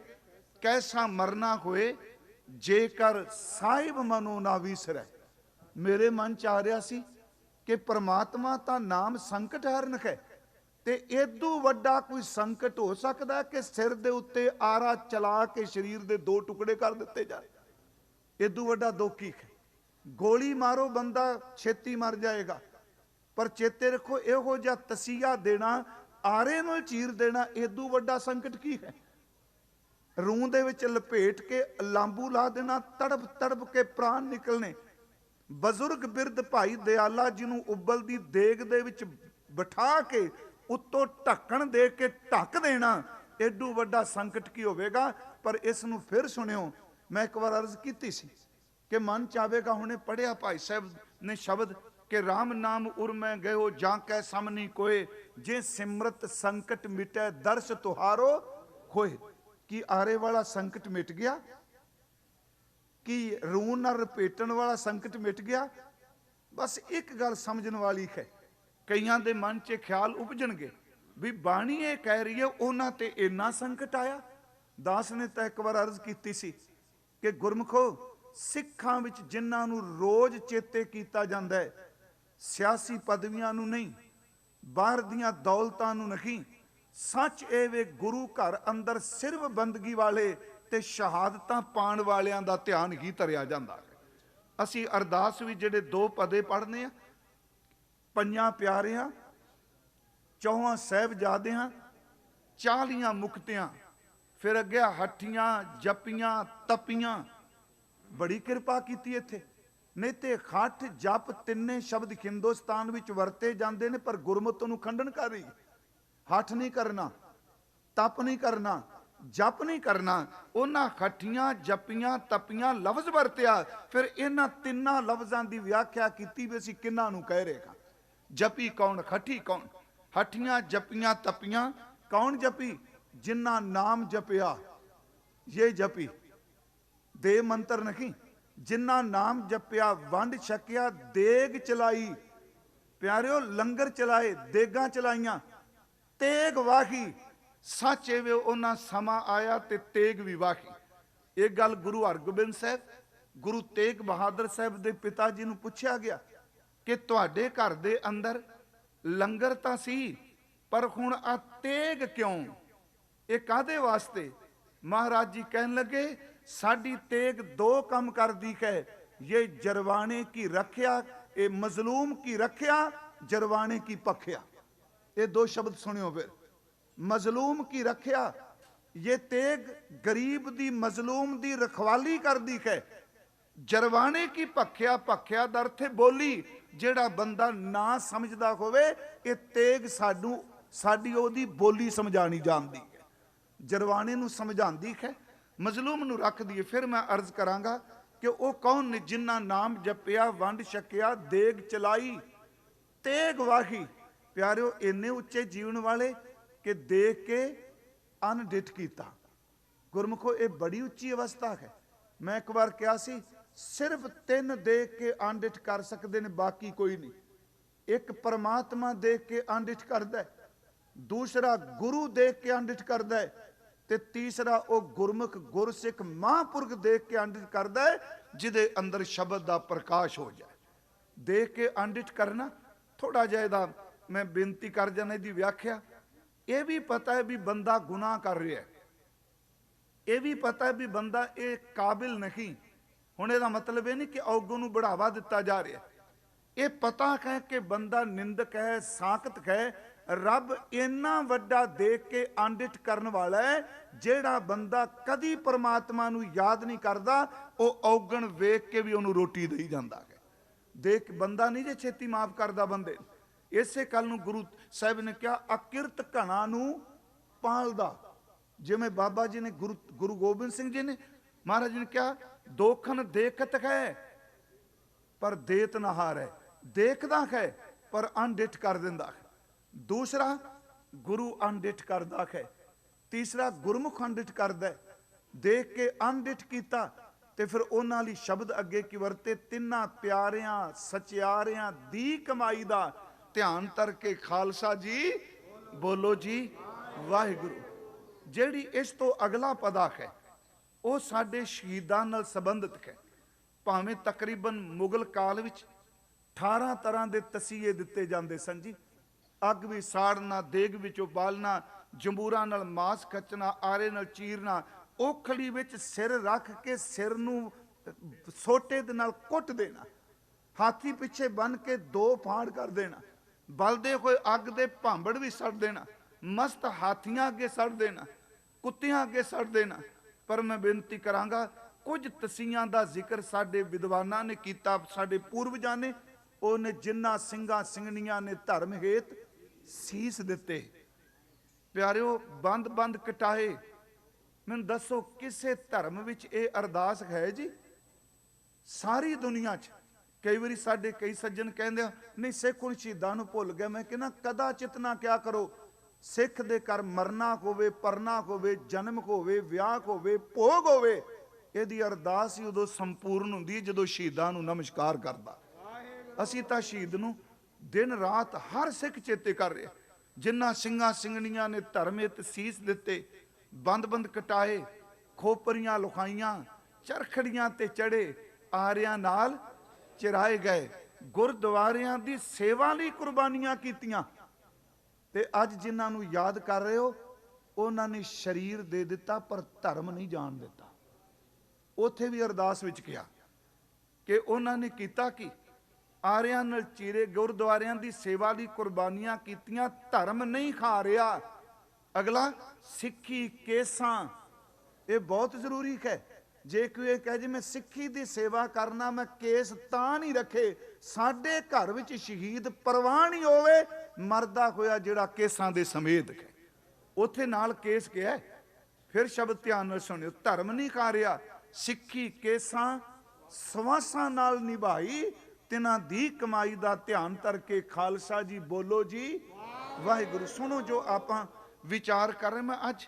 कैसा मरना होए, जेकर साहिब मनो ना विसरै। मेरे मन च आ रहा सी कि परमात्मा का नाम संकट हरण है, ते इदू वड्डा कोई संकट हो सकता है कि सिर दे उत्ते आरा चला के शरीर दे 2 टुकड़े कर दिते जाए। इदू वड्डा दुख ही है। गोली मारो बंदा छेती मर जाएगा, पर चेते रखो इहो जिहा तसीहा देना, आरे नाल चीर देना, इदू वड्डा संकट की है। रूह दे विच लपेट के लांबू ला देना, तड़प तड़प के प्राण निकलने। बजुर्ग बिरद भाई दयाला जी नूं उबलदी देग दे विच बिठा के उत्तों ढक्कन दे के ढक देना, एडू वड्डा संकट की होवेगा। पर इस नूं फिर सुनियो, मैं एक बार अर्ज कीती सी कि मन चावेगा, हुणे पढ़िया भाई साहब ने शब्द कि राम नाम उर्मै गयो जां कै समनी कोय, जे सिमरत संकट मिटै दर्श तुहारो होए। कि आरे वाला संकट मिट गया, कि रूह नाल रपेटण वाला संकट मिट गया। बस एक गल समझण वाली है, कईयां दे मन च ख्याल उपजणगे भी बाणी ये कह रही है उन्हां ते इन्ना संकट आया। दास ने तो एक बार अर्ज की सी कि गुरमुखो, सिखां विच जिन्हां नूं रोज चेते कीता जांदा है, सियासी पदवियां नूं नहीं, बाहर दियां दौलतां नूं नहीं, सच ए वे गुरु घर अंदर सिर्फ बंदगी वाले ते शहादतां पाण वालियां दा ध्यान ही धरिया जांदा है। असीं अरदास भी जिहड़े 2 पदे पढ़ने आ, 5 प्यारियां 4 साहिबजादियां 40 ਮੁਕਤਿਆਂ, फिर अगे हठियां जपियां तपियां, बड़ी कृपा की इत्थे। नहीं तो हठ जप तिन्ने शब्द हिंदुस्तान विच वरते जाते हैं, पर गुरमत नूं खंडन कर रही। हठ नहीं करना, तप नहीं करना, जप नहीं करना, उन्हां हठियां जपियां तपियां लफ्ज वरत्या। फिर इन्हां तिन्नां लफ्जां की व्याख्या की भी असीं किन्हां नूं कह रहे हां। जपी कौन, हठी कौन? हठियां जपियां तपियां कौन जपी? जिन्ना नाम जपिया, ये जपी। दे मंत्र नहीं, जिन्ना नाम जपिया, वंड छकिया, देग चलाई। प्यारिओ लंगर चलाए, देगां चलाइयां, तेग वाही। सच एवे उन्हां समा आया ते तेग भी वाही। एक गल गुरु हरगोबिंद साहब, गुरु तेग बहादुर साहब दे पिता जी नूं पुछया गया कि तुहाडे घर दे अंदर लंगर तां सी, पर हुण आ तेग क्यों? ये कादे वास्ते? महाराज जी कहन लगे, साडी तेग दो काम कर दी है। ये जरवाने की रख्या, ये मजलूम की रख्या, जरवाने की पख्या। ये दो शब्द सुनियो फिर। मजलूम की रख्या, ये तेग गरीब दी मजलूम दी रखवाली कर दी है। जरवाने की पख्या, पख्या दा अर्थ है बोली। जेड़ा बंदा ना समझदा होवे, ये तेग साडू साडी ओदी बोली समझानी जानदी है, जरवाने नूं समझांदी है, मजलूम नूं रख दी। फिर मैं अर्ज करांगा कि वह कौन ने जिन्ना नाम जपिया, वंड छकिया, देग चलाई, तेग वाही। प्यारिओ इन्ने उच्चे जीवन वाले कि देख के अनडिठ कीता। गुरमुखो ये बड़ी उच्ची अवस्था है। मैं एक बार कहा सी, सिर्फ 3 देख के अनडिठ कर सकते हैं, बाकी कोई नहीं। एक परमात्मा देख के अनडिठ करता है, दूसरा गुरु देख के अनडिठ करता है, ते तीसरा वो गुरमुख गुरसिख महापुरख देख के अनडिठ करता है, जिदे अंदर शब्द का प्रकाश हो जाए। देख के अनडिठ करना थोड़ा जिहा मैं बेनती कर जाना दी व्याख्या। ये भी पता है भी बंदा गुनाह कर रहा है, ये भी पता है भी बंदा ये काबिल नहीं। हुण इहदा मतलब ये नहीं कि औगों नूं बढ़ावा दिता जा रहा है। ये पता है कि बंदा निंदक है, साकत है। रब इन्ना वड्डा देख के अनडिठ करन वाला है, जेड़ा बंदा कदी परमात्मा नूं याद नहीं करता, वो औगण वेख के भी उन्होंने रोटी दई जांदा है। देख बंदा नहीं जे छेती माफ करता बंदे। इसे कल नूं गुरु साहब ने कहा, अकिरत घना नूं पालदा। जिवें बाबा जी ने गुरु गोबिंद सिंह जी ने, महाराज जी ने कहा, दोखन देखत है पर देत ना हार है। देखदा है पर अनडिठ कर दिंदा है। दूसरा गुरु अनडिठ करदा है, तीसरा गुरमुख अनडिठ करदा है। देख के अनडिठ कीता ते फिर उन्हां लई शब्द अगे की वरते, तिन्हां प्यारियां सचियारियां दी कमाई दा ध्यान तर के खालसा जी बोलो जी वाहिगुरू। ਜਿਹੜੀ ਇਸ ਤੋਂ ਅਗਲਾ ਪਦਾ ਹੈ ਉਹ ਸਾਡੇ ਸ਼ਹੀਦਾਂ ਨਾਲ ਸੰਬੰਧਿਤ ਹੈ। ਭਾਵੇਂ ਤਕਰੀਬਨ ਮੁਗਲ ਕਾਲ ਵਿੱਚ 18 ਤਰ੍ਹਾਂ ਦੇ ਤਸੀਹੇ ਦਿੱਤੇ ਜਾਂਦੇ ਸਨ ਜੀ। ਅੱਗ ਵੀ ਸਾੜਨਾ, ਦੇਗ ਵਿੱਚੋਂ ਬਾਲਣਾ, ਜੰਬੂਰਾਂ ਨਾਲ ਮਾਸ ਖੱਚਣਾ, ਆਰੇ ਨਾਲ ਚੀਰਨਾ, ਔਖੜੀ ਵਿੱਚ ਸਿਰ ਰੱਖ ਕੇ ਸਿਰ ਨੂੰ ਸੋਟੇ ਦੇ ਨਾਲ ਕੁੱਟ ਦੇਣਾ, ਹਾਥੀ ਪਿੱਛੇ ਬੰਨ ਕੇ 2 ਫਾੜ ਕਰ ਦੇਣਾ, ਬਲਦੇ ਹੋਏ ਅੱਗ ਦੇ ਭਾਂਬੜ ਵੀ ਸੜ ਦੇਣਾ, ਮਸਤ ਹਾਥੀਆਂ ਅੱਗੇ ਸੜ ਦੇਣਾ, ਕੁੱਤਿਆਂ ਅੱਗੇ ਸੜ ਦੇਣਾ। ਪਰ ਮੈਂ ਬੇਨਤੀ ਕਰਾਂਗਾ, ਕੁਝ ਤਸੀਆਂ ਦਾ ਜ਼ਿਕਰ ਸਾਡੇ ਵਿਦਵਾਨਾਂ ਨੇ ਕੀਤਾ, ਸਾਡੇ ਪੂਰਵਜਾਂ ਨੇ। ਉਹਨੇ ਜਿਨ੍ਹਾਂ ਸਿੰਘਾਂ ਸਿੰਘਣੀਆਂ ਨੇ ਧਰਮ ਹੇਤ ਸੀਸ ਦਿੱਤੇ, ਪਿਆਰਿਓ ਬੰਦ ਬੰਦ ਕਟਾਏ। ਮੈਨੂੰ ਦੱਸੋ ਕਿਸੇ ਧਰਮ ਵਿੱਚ ਇਹ ਅਰਦਾਸ ਹੈ ਜੀ? ਸਾਰੀ ਦੁਨੀਆ 'ਚ ਕਈ ਵਾਰੀ ਸਾਡੇ ਕਈ ਸੱਜਣ ਕਹਿੰਦੇ ਆ, ਨਹੀਂ ਸਿੱਖ ਹੁਣ ਸ਼ਹੀਦਾਂ ਨੂੰ ਭੁੱਲ ਗਿਆ। ਮੈਂ ਕਹਿੰਦਾ ਕਦਾ ਚਿਤਨਾ ਕਿਆ ਕਰੋ। ਸਿੱਖ ਦੇ ਘਰ ਮਰਨਾ ਹੋਵੇ, ਪਰਨਾ ਹੋਵੇ, ਜਨਮ ਹੋਵੇ, ਵਿਆਹ ਹੋਵੇ, ਭੋਗ ਹੋਵੇ, ਇਹਦੀ ਅਰਦਾਸ ਹੀ ਉਦੋਂ ਸੰਪੂਰਨ ਹੁੰਦੀ ਹੈ ਜਦੋਂ ਸ਼ਹੀਦਾਂ ਨੂੰ ਨਮਸਕਾਰ ਕਰਦਾ। ਅਸੀਂ ਤਾਂ ਸ਼ਹੀਦ ਨੂੰ ਦਿਨ ਰਾਤ ਹਰ ਸਿੱਖ ਚੇਤੇ ਕਰ ਰਿਹਾ, ਜਿਨ੍ਹਾਂ ਸਿੰਘਾਂ ਸਿੰਘਣੀਆਂ ਨੇ ਧਰਮ ਹਿੱਤ ਸੀਸ ਦਿੱਤੇ, ਬੰਦ ਬੰਦ ਕਟਾਏ, ਖੋਪਰੀਆਂ ਲੁਕਾਈਆਂ, ਚਰਖੜੀਆਂ ਤੇ ਚੜੇ, ਆਰਿਆਂ ਨਾਲ ਚਿਰਾਏ ਗਏ, ਗੁਰਦੁਆਰਿਆਂ ਦੀ ਸੇਵਾ ਲਈ ਕੁਰਬਾਨੀਆਂ ਕੀਤੀਆਂ। ਤੇ ਅੱਜ ਜਿਨ੍ਹਾਂ ਨੂੰ ਯਾਦ ਕਰ ਰਹੇ ਹੋ, ਉਹਨਾਂ ਨੇ ਸ਼ਰੀਰ ਦੇ ਦਿੱਤਾ ਪਰ ਧਰਮ ਨਹੀਂ ਜਾਣ ਦਿੱਤਾ। ਉੱਥੇ ਵੀ ਅਰਦਾਸ ਵਿੱਚ ਕਿਹਾ ਕਿ ਉਹਨਾਂ ਨੇ ਕੀਤਾ ਕਿ ਆਰਿਆਂ ਨਾਲ ਚੀਰੇ, ਗੁਰਦੁਆਰਿਆਂ ਦੀ ਸੇਵਾ ਲਈ ਕੁਰਬਾਨੀਆਂ ਕੀਤੀਆਂ, ਧਰਮ ਨਹੀਂ ਖਾ ਰਿਹਾ। अगला सिक्खी केसां, ये बहुत जरूरी है। जे कोई कहे जी मैं सिक्खी की सेवा करना, मैं केस तां नहीं रखे, साडे घर विच शहीद परवान ही होवे मरदा होया जिहड़ा केसां दे समेत है, उत्थे नाल केस क्या है। फिर शब्द ध्यान नाल सुनियो, धर्म नहीं खा रहा, सिक्खी केसां सवासां नाल निभाई, तिन्हां दी कमाई दा ध्यान करके खालसा जी बोलो जी वाहिगुरू। सुनो जो आपां विचार कर रहे, मैं अज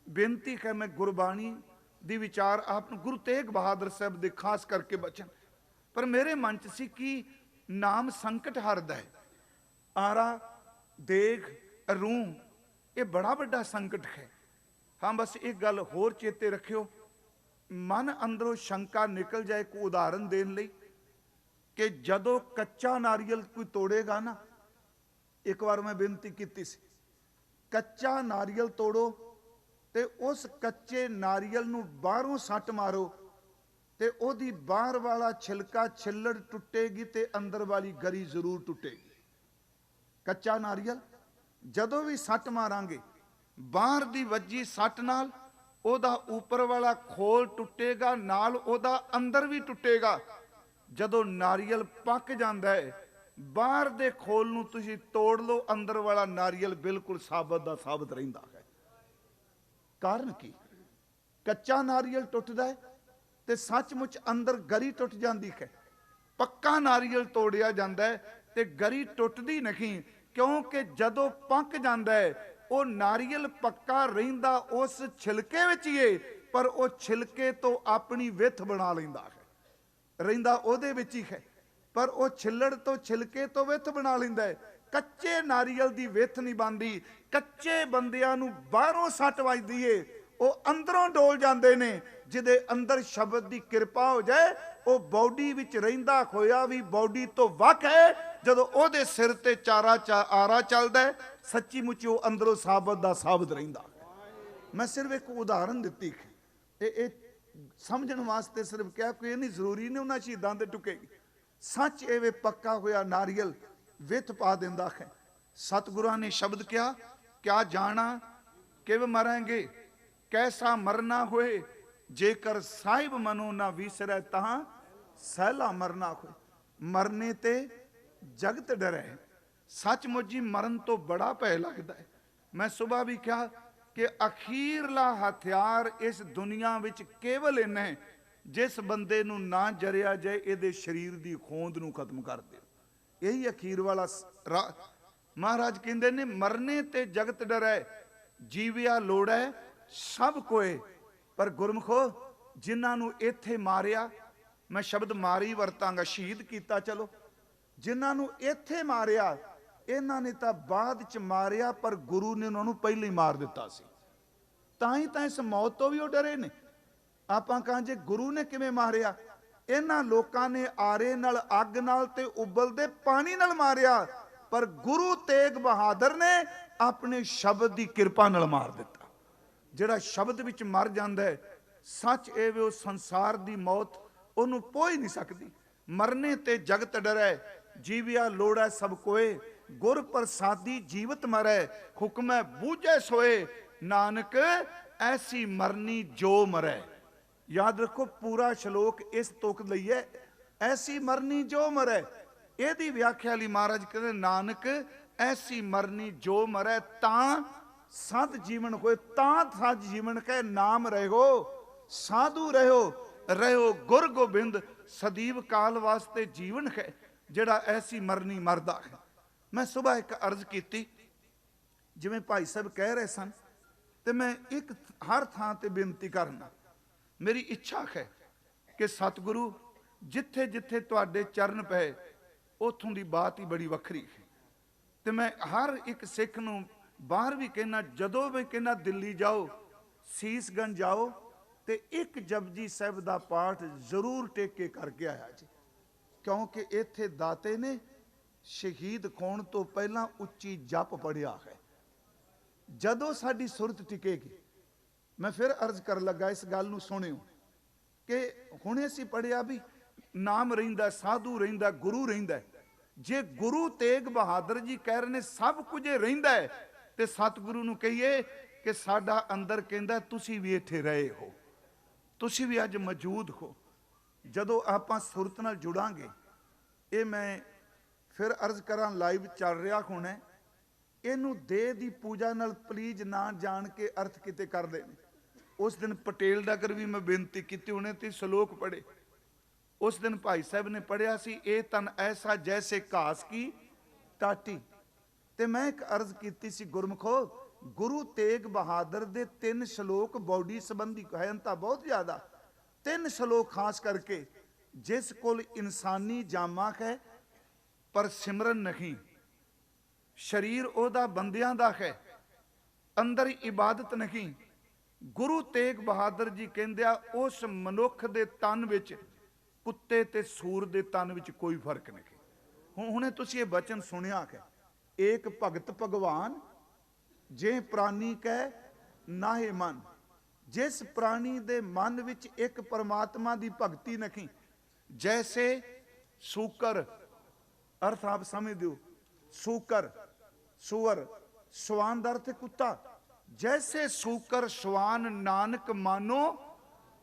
बेनती है, मैं गुरबाणी दी विचार आप गुरु तेग बहादुर साहब दे खास करके बचन, पर मेरे मन च सी कि नाम संकट हरदा है। आरा देग रूह ये बड़ा बड़ा संकट है। हाँ बस एक गल होर चेते रखियो, मन अंदरों शंका निकल जाए। को उदाहरण देने लई कि जदों कच्चा नारियल कोई तोड़ेगा ना, एक बार मैं बेनती की सी, कच्चा नारियल तोड़ो ते उस कच्चे नारियल नूं बाहरों सट मारो ते ओदी बाहर वाला छिलका छिल्लड़ टुटेगी ते अंदर वाली गरी जरूर टुटेगी। कच्चा नारियल जदों भी सट मारांगे, बाहर दी वज्जी सट नाल ओदा ऊपर वाला खोल टुटेगा, नाल ओदा अंदर भी टुटेगा। जदों नारियल पक जाता है, बाहर दे खोल नूं तुसीं तोड़ लो, अंदर वाला नारियल बिल्कुल साबत दा साबत रहिंदा है। कारण की कच्चा नारियल टुटदा है ते सचमुच अंदर गरी टुट जाती है। पक्का नारियल तोड़िया जाता है ते गरी टुटदी नहीं, क्योंकि जदों पक जाता है वो नारियल पक्का रहिंदा उस छिलके विच ही है, पर वो छिलके तो अपनी विथ बना लैंदा है, रहिंदा ओहदे विच ही है, पर वो छिल्लड़ तो छिलके तो विथ बना लैंदा है। कच्चे नारियल की विथ नहीं बनती। कच्चे बंदियां नूं बाहरों सट वजदी है, वो अंदरों डोल जाते ने। जिदे अंदर शब्द की कृपा हो जाए, वो बॉडी विच रहिंदा होया भी बॉडी तो वख है। जदों ओहदे सिर ते आरा चलदा है, सच्ची मुची वो अंदरों साबत दा साबत रहिंदा। मैं सिर्फ एक उदाहरण दित्ती है, समझण वास्ते सिर्फ क्या, कोई नहीं जरूरी नहीं उन्हां शहीदां ते टुकेगी। सच एवे पक्का होया नारियल विथ पा दिंदा है। सतगुरां ने शब्द क्या, क्या जाना किव मरेंगे, कैसा मरना होए, जेकर साहिब मनो ना विसरै तां सहला मरना होए। मरने ते जगत डरे। सचमुच जी मरण तो बड़ा भय लगता है। मैं सुबह भी कहा कि अखीरला हथियार इस दुनिया विच केवल इन्ना है, जिस बंदे नूं ना जरिया जाए इहदे शरीर की खोंद नूं खत्म कर दे, यही अखीर वाला महाराज कहते ने, मरने ते जगत डरै, जीविया लोड़ै सब कोए। पर गुरमुखो जिन्हों इत्थे मारिया, मैं शब्द मारी वरतांगा, शहीद किया चलो, जिन्हों इत्थे मारिया इन्हां ने तो बाद च मारिया, पर गुरु ने उन्होंने पहले ही मार दिता सी। तां इस मौत तो भी वो डरे ने। आपां कहां जे गुरु ने किवें मारिया, इन्हां लोकां ने आरे नाल अग नाल ते उबलदे पानी नाल मारिया, पर गुरु तेग बहादुर ने अपने शब्द की कृपा नाल मार दिता। जिहड़ा शब्द विच मर जांदा है, सच एवे उस संसार की मौत उन्होंने पोह ही नहीं सकती। मरने ते जगत डरै, जीविया लोड़ै सब कोए, गुर प्रसादी जीवत मरै, हुक्मै बूझे सोए, नानक ऐसी मरनी जो मरै। याद रखो पूरा श्लोक इस तुक लईए, ऐसी मरनी जो मरै। यदि व्याख्या ली महाराज कहते, नानक ऐसी मरनी जो मरै, तां सद जीवन होए, तां सद जीवन कह नाम रहो, साधु रहो, रहो गुर गोबिंद, सदीव काल वास्ते जीवन है, जिहड़ा ऐसी मरनी मरदा है। मैं सुबह एक अर्ज की, जिवें भाई साहब कह रहे सन, तो मैं एक हर थां ते बेनती करना, मेरी इच्छा है कि सतगुरु जिथे जिथे तुहाडे चरण पे, उथों की बात ही बड़ी वखरी है। तो मैं हर एक सिख नूं बाहर भी कहना, जदों भी कहना दिल्ली जाओ, सीसगंज जाओ, तो एक जपजी साहब का पाठ जरूर टेके करके आया जी, क्योंकि इत्थे दाते ने शहीद होने तो पहला उच्ची जप पढ़िया है। जदों साडी सुरत टिकेगी, मैं फिर अर्ज कर लगा, इस गल नूं सुणियो कि हुणे असीं पढ़िया भी नाम रहिंदा, साधु रहिंदा, गुरु रहिंदा। जे गुरु तेग बहादुर जी कह रहे ने सब कुछ रहिंदा है, ਤੇ ਸਤਿਗੁਰੂ ਨੂੰ ਕਹੀਏ ਕਿ ਸਾਡਾ ਅੰਦਰ ਕਹਿੰਦਾ ਤੁਸੀਂ ਵੀ ਇੱਥੇ ਰਹੇ ਹੋ, ਤੁਸੀਂ ਵੀ ਅੱਜ ਮੌਜੂਦ ਹੋ। ਜਦੋਂ ਆਪਾਂ ਸੁਰਤ ਨਾਲ ਜੁੜਾਂਗੇ, ਇਹ ਮੈਂ ਫਿਰ ਅਰਜ਼ ਕਰਾਂ, ਲਾਈਵ ਚੱਲ ਰਿਹਾ ਹੋਣਾ, ਇਹਨੂੰ ਦੇਹ ਦੀ ਪੂਜਾ ਨਾਲ ਪਲੀਜ਼ ਨਾ ਜਾਣ ਕੇ ਅਰਥ ਕਿਤੇ ਕਰਦੇ ਨੇ। ਉਸ ਦਿਨ ਪਟੇਲ ਨਗਰ ਵੀ ਮੈਂ ਬੇਨਤੀ ਕੀਤੀ, ਉਹਨੇ ਤੇ ਸ਼ਲੋਕ ਪੜ੍ਹੇ। ਉਸ ਦਿਨ ਭਾਈ ਸਾਹਿਬ ਨੇ ਪੜ੍ਹਿਆ ਸੀ, ਇਹ ਤਨ ਐਸਾ ਜੈਸੇ ਘਾਸ ਕੀ ਟਾਟੀ। ਤੇ ਮੈਂ ਇੱਕ ਅਰਜ਼ ਕੀਤੀ ਸੀ, ਗੁਰਮਖੋ ਗੁਰੂ ਤੇਗ ਬਹਾਦਰ ਦੇ 3 ਸ਼ਲੋਕ ਬੌਡੀ ਸੰਬੰਧੀ ਹਨ ਤਾਂ ਬਹੁਤ ਜ਼ਿਆਦਾ, 3 ਸ਼ਲੋਕ ਖਾਸ ਕਰਕੇ, ਜਿਸ ਕੋਲ ਇਨਸਾਨੀ ਜਾਮਾ ਹੈ ਪਰ ਸਿਮਰਨ ਨਹੀਂ, ਸ਼ਰੀਰ ਉਹਦਾ ਬੰਦਿਆਂ ਦਾ ਹੈ, ਅੰਦਰ ਇਬਾਦਤ ਨਹੀਂ। ਗੁਰੂ ਤੇਗ ਬਹਾਦਰ ਜੀ ਕਹਿੰਦੇ ਆ, ਉਸ ਮਨੁੱਖ ਦੇ ਤਨ ਵਿੱਚ ਕੁੱਤੇ ਤੇ ਸੂਰ ਦੇ ਤਨ ਵਿੱਚ ਕੋਈ ਫਰਕ ਨਹੀਂ। ਹੁਣੇ ਤੁਸੀਂ ਇਹ ਬਚਨ ਸੁਣਿਆ ਕਿ ਏਕ ਭਗਤ ਭਗਵਾਨ ਜੇ ਪ੍ਰਾਨੀ ਕੈ ਨਾਹੇ ਮਨ। ਜਿਸ ਪ੍ਰਾਣੀ ਦੇ ਮਨ ਵਿੱਚ ਇੱਕ ਪਰਮਾਤਮਾ ਦੀ ਭਗਤੀ ਨਹੀਂ, ਜੈਸੇ ਸੂਕਰ, ਅਰਥ ਆਪ ਸਮਝ ਦਿਓ, ਸੂਕਰ ਸੂअर, ਸਵਾਨ ਦਾ ਅਰਥ ਕੁੱਤਾ, ਜੈਸੇ ਸੂਕਰ ਸਵਾਨ ਨਾਨਕ ਮਾਨੋ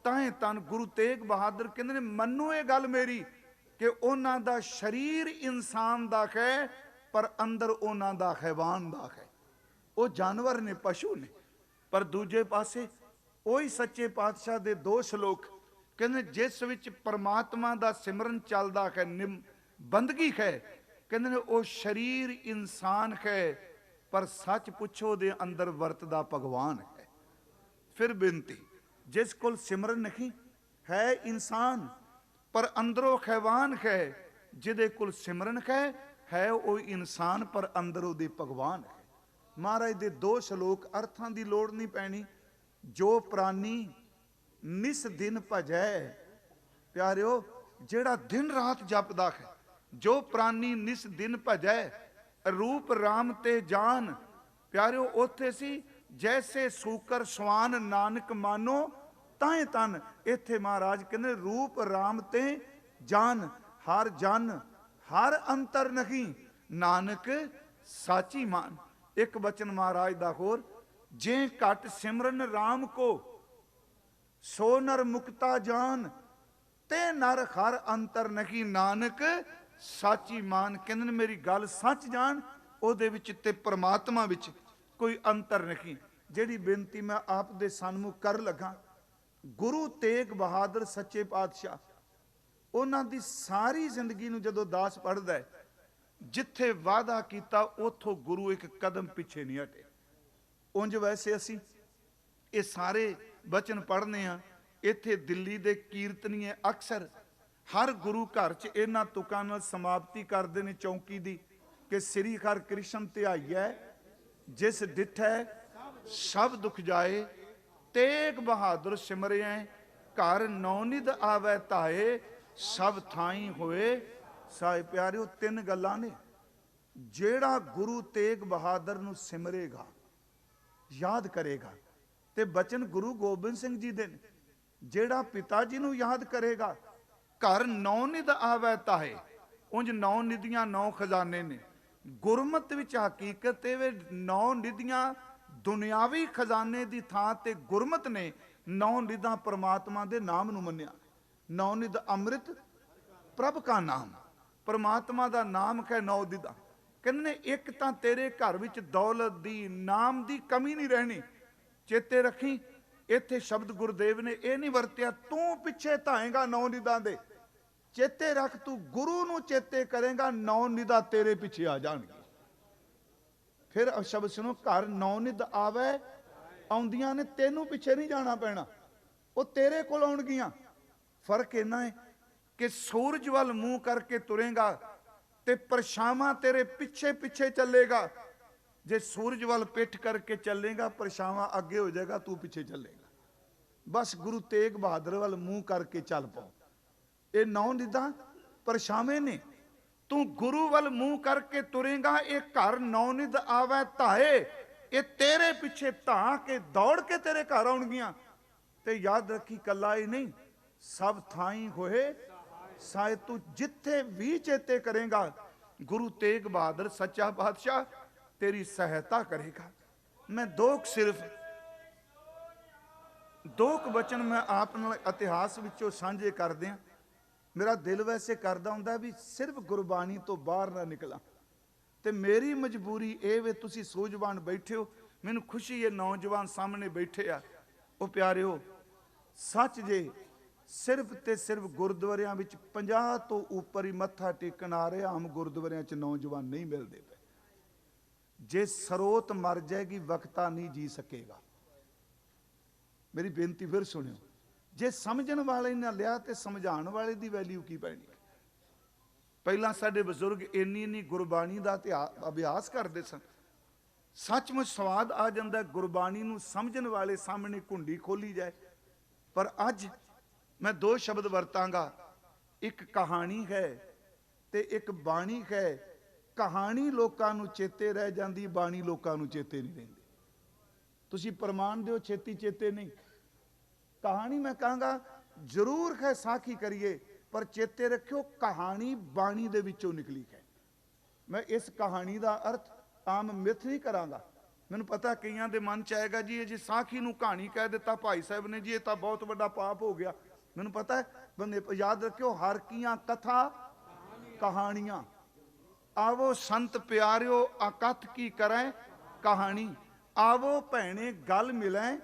ਤਾਹੇ ਤਨ। ਗੁਰੂ ਤੇਗ ਬਹਾਦਰ ਕਹਿੰਦੇ ਨੇ, ਮੰਨੋ ਇਹ ਗੱਲ ਮੇਰੀ ਕਿ ਉਹਨਾਂ ਦਾ ਸ਼ਰੀਰ ਇਨਸਾਨ ਦਾ ਹੈ ਪਰ ਅੰਦਰ ਉਹਨਾਂ ਦਾ ਹੈਵਾਨ ਦਾ ਹੈ। ਉਹ ਜਾਨਵਰ ਨੇ, ਪਸ਼ੂ ਨੇ। ਪਰ ਦੂਜੇ ਪਾਸੇ ਉਹੀ ਸੱਚੇ ਪਾਤਸ਼ਾਹ ਦੇ 2 ਸ਼ਲੋਕ ਕਹਿੰਦੇ, ਜਿਸ ਵਿੱਚ ਪਰਮਾਤਮਾ ਦਾ ਸਿਮਰਨ ਚੱਲਦਾ ਹੈ, ਬੰਦਗੀ ਹੈ, ਕਹਿੰਦੇ ਨੇ ਉਹ ਸ਼ਰੀਰ ਇਨਸਾਨ ਹੈ ਪਰ ਸੱਚ ਪੁੱਛੋ ਦੇ ਅੰਦਰ ਵਰਤਦਾ ਭਗਵਾਨ ਹੈ। ਫਿਰ ਬੇਨਤੀ, ਜਿਸ ਕੋਲ ਸਿਮਰਨ ਨਹੀਂ ਹੈ, ਇਨਸਾਨ ਪਰ ਅੰਦਰੋਂ ਹੈਵਾਨ ਹੈ, ਜਿਹਦੇ ਕੋਲ ਸਿਮਰਨ ਹੈ ਉਹ ਇਨਸਾਨ ਪਰ ਅੰਦਰ ਉਹਦੇ ਭਗਵਾਨ ਹੈ। ਮਹਾਰਾਜ ਦੇ 2 ਸ਼ਲੋਕ, ਅਰਥਾਂ ਦੀ ਲੋੜ ਨਹੀਂ ਪੈਣੀ। ਜੋ ਪ੍ਰਾਨੀ ਨਿਸ ਦਿਨ ਭਜੈ, ਪਿਆਰਿਓ ਜਿਹੜਾ ਦਿਨ ਰਾਤ ਜਪਦਾ ਹੈ, ਜੋ ਪ੍ਰਾਨੀ ਨਿਸ ਦਿਨ ਭਜੈ ਰੂਪ ਰਾਮ ਤੇ ਜਾਨ। ਪਿਆਰਿਓ ਉੱਥੇ ਸੀ ਜੈਸੇ ਸੂਕਰ ਸਵਾਨ ਨਾਨਕ ਮਾਨੋ ਤਾਏ ਤਨ। ਇੱਥੇ ਮਹਾਰਾਜ ਕਹਿੰਦੇ ਰੂਪ ਰਾਮ ਤੇ ਜਾਨ, ਹਰ ਜਨ ਹਰ ਅੰਤਰ ਨਹੀਂ, ਨਾਨਕ ਸਾਚੀ ਮਾਨ। ਇੱਕ ਬਚਨ ਮਹਾਰਾਜ ਦਾ ਹੋਰ, ਜੇ ਘਟ ਸਿਮਰਨ ਰਾਮ ਕੋ ਸੋ ਨਰ ਮੁਕਤਾ ਜਾਨ, ਤੇ ਨਰ ਹਰ ਅੰਤਰ ਨਹੀਂ, ਨਾਨਕ ਸਾਚੀ ਮਾਨ। ਕਹਿੰਦੇ ਨੇ ਮੇਰੀ ਗੱਲ ਸੱਚ ਜਾਣ, ਉਹਦੇ ਵਿੱਚ ਤੇ ਪਰਮਾਤਮਾ ਵਿੱਚ ਕੋਈ ਅੰਤਰ ਨਹੀਂ। ਜਿਹੜੀ ਬੇਨਤੀ ਮੈਂ ਆਪ ਦੇ ਸਨਮੁਖ ਕਰ ਲਗਾ, ਗੁਰੂ ਤੇਗ ਬਹਾਦਰ ਸੱਚੇ ਪਾਤਸ਼ਾਹ, ਉਹਨਾਂ ਦੀ ਸਾਰੀ ਜ਼ਿੰਦਗੀ ਨੂੰ ਜਦੋਂ ਦਾਸ ਪੜ੍ਹਦਾ ਹੈ, ਜਿੱਥੇ ਵਾਅਦਾ ਕੀਤਾ ਉੱਥੋਂ ਗੁਰੂ ਇੱਕ ਕਦਮ ਪਿੱਛੇ ਨਹੀਂ ਹਟੇ। ਉਂਝ ਵੈਸੇ ਅਸੀਂ ਇਹ ਸਾਰੇ ਬਚਨ ਪੜ੍ਹਨੇ ਆ, ਇੱਥੇ ਦਿੱਲੀ ਦੇ ਕੀਰਤਨੀਏ ਅਕਸਰ ਹਰ ਗੁਰੂ ਘਰ 'ਚ ਇਹਨਾਂ ਤੁਕਾਂ ਨਾਲ ਸਮਾਪਤੀ ਕਰਦੇ ਨੇ ਚੌਂਕੀ ਦੀ, ਕਿ ਸ੍ਰੀ ਹਰਿ ਕ੍ਰਿਸ਼ਨ ਧਿਆਈਐ ਜਿਸ ਡਿਠੈ ਸਭ ਦੁਖ ਜਾਏ, ਤੇਗ ਬਹਾਦਰ ਸਿਮਰਿਐ ਘਰ ਨੌਨਿਧ ਆਵੈ ਧਾਏ, ਸਭ ਥਾਈ ਹੋਏ ਸਾਏ। ਪਿਆਰਿਓ 3 ਗੱਲਾਂ ਨੇ। ਜਿਹੜਾ ਗੁਰੂ ਤੇਗ ਬਹਾਦਰ ਨੂੰ ਸਿਮਰੇਗਾ, ਯਾਦ ਕਰੇਗਾ, ਤੇ ਬਚਨ ਗੁਰੂ ਗੋਬਿੰਦ ਸਿੰਘ ਜੀ ਦੇ ਨੇ, ਜਿਹੜਾ ਪਿਤਾ ਜੀ ਨੂੰ ਯਾਦ ਕਰੇਗਾ, ਘਰ ਨੌਨਿਧ ਆਵੈ ਧਾਏ। ਉਂਝ 9 ਨਿਧੀਆਂ 9 ਖਜ਼ਾਨੇ ਨੇ, ਗੁਰਮਤ ਵਿੱਚ ਹਕੀਕਤ ਇਹ 9 ਨਿਧੀਆਂ ਦੁਨਿਆਵੀ ਖਜ਼ਾਨੇ ਦੀ ਥਾਂ ਤੇ ਗੁਰਮਤ ਨੇ 9 ਨਿਧਾਂ ਪਰਮਾਤਮਾ ਦੇ ਨਾਮ ਨੂੰ ਮੰਨਿਆ। 9 ਨਿਧ ਅੰਮ੍ਰਿਤ ਪ੍ਰਭ ਕਾ ਨਾਮ, ਪਰਮਾਤਮਾ ਦਾ ਨਾਮ ਹੈ 9 ਨਿਧਾਂ। ਕਹਿੰਦੇ ਨੇ ਇੱਕ ਤਾਂ ਤੇਰੇ ਘਰ ਵਿੱਚ ਦੌਲਤ ਦੀ, ਨਾਮ ਦੀ ਕਮੀ ਨਹੀਂ ਰਹਿਣੀ। ਚੇਤੇ ਰੱਖੀ, ਇੱਥੇ ਸ਼ਬਦ ਗੁਰਦੇਵ ਨੇ ਇਹ ਨਹੀਂ ਵਰਤਿਆ ਤੂੰ ਪਿੱਛੇ ਧਾਏਗਾ 9 ਨਿਧਾਂ ਦੇ। ਚੇਤੇ ਰੱਖ, ਤੂੰ ਗੁਰੂ ਨੂੰ ਚੇਤੇ ਕਰੇਗਾ, 9 ਨਿਧਾਂ ਤੇਰੇ ਪਿੱਛੇ ਆ ਜਾਣਗੇ। ਫਿਰ ਸ਼ਬਦ ਸੁਣੋ, ਘਰ 9 ਨਿਧ ਆਵੇ, ਆਉਂਦੀਆਂ ਨੇ, ਤੈਨੂੰ ਪਿੱਛੇ ਨਹੀਂ ਜਾਣਾ ਪੈਣਾ, ਉਹ ਤੇਰੇ ਕੋਲ ਆਉਣਗੀਆਂ। ਫਰਕ ਇੰਨਾ ਹੈ ਕਿ ਸੂਰਜ ਵੱਲ ਮੂੰਹ ਕਰਕੇ ਤੁਰੇਗਾ ਤੇ ਪਰਛਾਵਾਂ ਤੇਰੇ ਪਿੱਛੇ ਪਿੱਛੇ ਚੱਲੇਗਾ। ਜੇ ਸੂਰਜ ਵੱਲ ਪਿੱਠ ਕਰਕੇ ਚੱਲੇਗਾ, ਪਰਛਾਵਾਂ ਅੱਗੇ ਹੋ ਜਾਏਗਾ, ਤੂੰ ਪਿੱਛੇ ਚੱਲੇਗਾ। ਬਸ ਗੁਰੂ ਤੇਗ ਬਹਾਦਰ ਵੱਲ ਮੂੰਹ ਕਰਕੇ ਚੱਲ ਪਾਓ। ਇਹ 9 ਨਿਧਾਂ ਪਰਛਾਵੇਂ ਨੇ। ਤੂੰ ਗੁਰੂ ਵੱਲ ਮੂੰਹ ਕਰਕੇ ਤੁਰੇਗਾ, ਇਹ ਘਰ 9 ਨਿਧ ਆਵੈ ਧਾਏ, ਇਹ ਤੇਰੇ ਪਿੱਛੇ ਧਾ ਕੇ ਦੌੜ ਕੇ ਤੇਰੇ ਘਰ ਆਉਣਗੀਆਂ। ਤੇ ਯਾਦ ਰੱਖੀ, ਕੱਲਾ ਹੀ ਨਹੀਂ, ਸਭ ਥਾਈ ਹੋਏ ਸਾਏ। ਤੂੰ ਜਿੱਥੇ ਵੀ ਚੇਤੇ ਕਰੇਗਾ, ਗੁਰੂ ਤੇਗ ਬਹਾਦਰ ਸੱਚਾ ਪਾਤਸ਼ਾਹ ਤੇਰੀ ਸਹਾਇਤਾ ਕਰੇਗਾ। मैं सिर्फ दो वचन मैं आप नाल इतिहास विचों सांझे कर दियां। मेरा दिल वैसे करदा हुंदा भी सिर्फ गुरबाणी तो बाहर ना निकला, ते मेरी मजबूरी ये वे तुसीं सूझवान बैठे हो, मैनूं खुशी है नौजवान सामने बैठे आ। वो प्यारिओ सच जे सिर्फ ते सिर्फ गुरुद्वारियां विच 50 तो उपर ही मत्था टेकण आ रहे, आम गुरुद्वारियां च नौजवान नहीं मिलते पे। जे सरोत मर जाएगी वक्ता नहीं जी सकेगा। मेरी बेनती फिर सुनियो, जे समझण वाले ना लिया तो समझाण वाले की वैल्यू की पैनी। पहला साडे बजुर्ग इन्नी इन्नी गुरबाणी का अभ्यास करते सन, सचमुच स्वाद आ जाता गुरबाणी नूं समझण वाले सामने घुंडी खोली जाए। पर अज मैं दो शब्द वरतांगा, एक कहानी है ते एक बाणी है। कहानी लोकां नूं चेते रह जाती, बाणी लोकां नूं चेते नहीं रहिंदी। तुसीं प्रमाण दिओ छेती चेते नहीं। कहानी मैं कहूँगा जरूर है साखी करिए, पर चेते रखियो कहानी बाणी दे विचों निकली है। मैं इस कहानी का अर्थ आम मिथ नहीं करांगा। मैनूं पता कईयां दे मन च आएगा जी ये जी साखी नूं कहानी कह दिता भाई साहब ने जी, ये तो बहुत बड़ा पाप हो गया। मैनूं पता है बंदे याद रखियो हर कियां कथा कहानियां। आवो संत प्यारिओ अकथ की करें कहानी, आवो भैने गल मिलें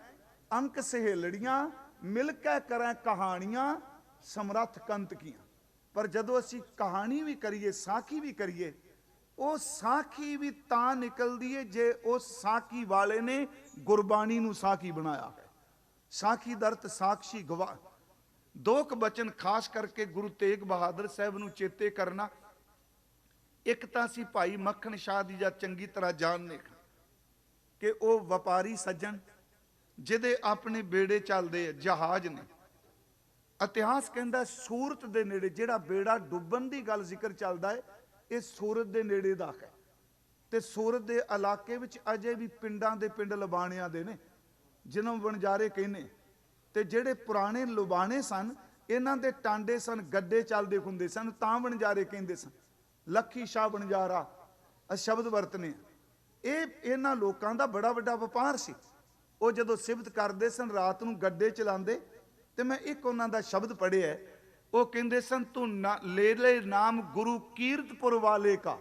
अंक सहेलड़ियां, मिलकर करें कहानियां समरथ कंत कियां। पर जदों असीं कहानी भी करिए साखी भी करिए, वो साखी भी तां निकलदी है जे उस साखी वाले ने गुरबाणी नूं साखी बनाया है। साखी दा अर्थ साक्षी गवाह। दो बचन खास करके गुरु तेग बहादुर साहब नूं चेते करना। एक तां असीं भाई मक्खण शाह दी जां चंगी तरह जानने कि वो व्यापारी सज्जन जिहदे अपने बेड़े चलदे जहाज ने। इतिहास कहता सूरत दे नेड़े जिहड़ा बेड़ा डुब्बन की गल जिक्र चलता है, ये सूरत दे नेड़े दा है। ते सूरत दे इलाके विच अजे भी पिंडां दे पिंड लबाणियां दे ने, जिन्हों वणजारे कहने। ते जिहड़े पुराने लुबाणे सन इन्हां दे टांडे सन, गड्डे चलदे हुंदे सन, तां वणजारे कहंदे सन। लखी शाह वणजारा शब्द वरतने। ये इन्हां लोकां दा बड़ा वड्डा वपार सी। वो जदों सिफत करते सन रात नूं गड्डे चलाते, तो मैं एक उन्हां दा शब्द पढ़िया, वो कहंदे सन तू ले ले नाम गुरु कीरतपुर वाले का।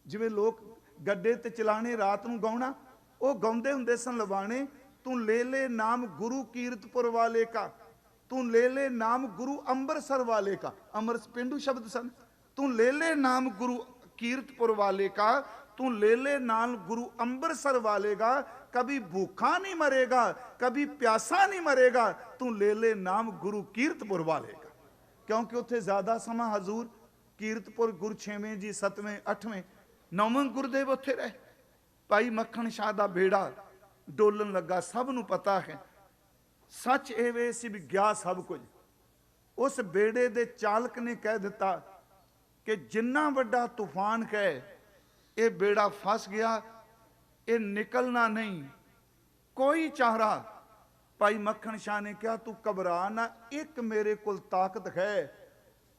जिवें लोग गड्डे ते चलाने रात नूं गाउणा, वो गाउंदे हुंदे सन लबाणे, तू ले ले नाम गुरु कीरतपुर वाले का, तू ले ले नाम गुरु अंबरसर वाले का। अमृत पेंडू शब्द सन। तू ले ले नाम गुरु कीरतपुर वाले का, तू ले ले नाम गुरु अंबरसर वाले का। कभी भूखा नहीं मरेगा, कभी प्यासा नहीं मरेगा, तू ले ले नाम गुरु कीरतपुर वाले का। क्योंकि उत्थे ज्यादा समा हजूर कीरतपुर गुरु 6वें जी 7वें 8वें 9वें गुरुदेव उत्थे रहे। भाई मक्खण शाह दा बेड़ा डोलन लगा, सब नूं पता है। सच ये वे सी भी गया सब कुछ। उस बेड़े दे चालक ने कह दिता कि जिन्ना वड्डा तूफान है, ये बेड़ा फस गया, ये निकलना नहीं, कोई चारा। भाई मक्खण शाह ने कहा तू घबरा ना, एक मेरे कोल ताकत है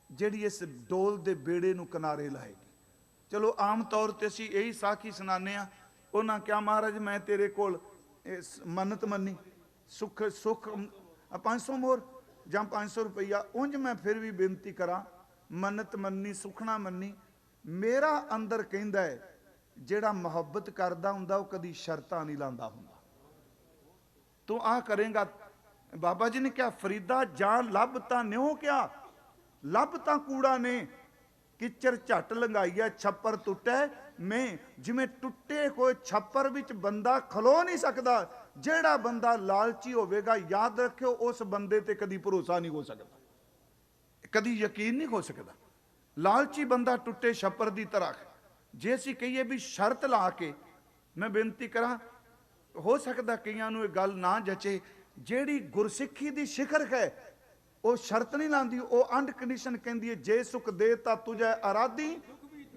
जिहड़ी इस डोल दे बेड़े नूं किनारे लाएगी। चलो आम तौर पर असीं यही साखी सुनाने आ। उन्हां क्या महाराज मैं तेरे कोल मन्नत मन्नी, सुख सुख 500 मोहर जां 500 रुपया। उंज मैं फिर भी बेनती करा, मन्नत मन्नी सुखना मन्नी। मेरा अंदर कहंदा है जिहड़ा मुहब्बत करदा हुंदा वो कदी शर्तां नहीं लांदा हुंदा। तू आ करेगा। बाबा जी ने क्या फरीदा जान लभ तां न्यों क्या, लभ तां कूड़ा ने। किचर झट लंघाईया छप्पर टुटे में, जिवें टुटे होए छप्पर विच बंदा खलो नहीं सकदा। जिहड़ा बंदा लालची होवेगा याद रखियो उस बंदे ते कदी भरोसा नहीं हो सकता, कदी यकीन नहीं हो सकता। लालची बंदा टुटे छप्पर की तरह। जे असीं कहिए भी शर्त ला के, मैं बेनती करा हो सकता कईयां नूं इह गल ना जचे, जिहड़ी गुरसिੱਖੀ दी शिखर है वो शर्त नहीं लांदी, वो अंड कंडीशन कहंदी है जे सुख दे तां तुझै आराधी,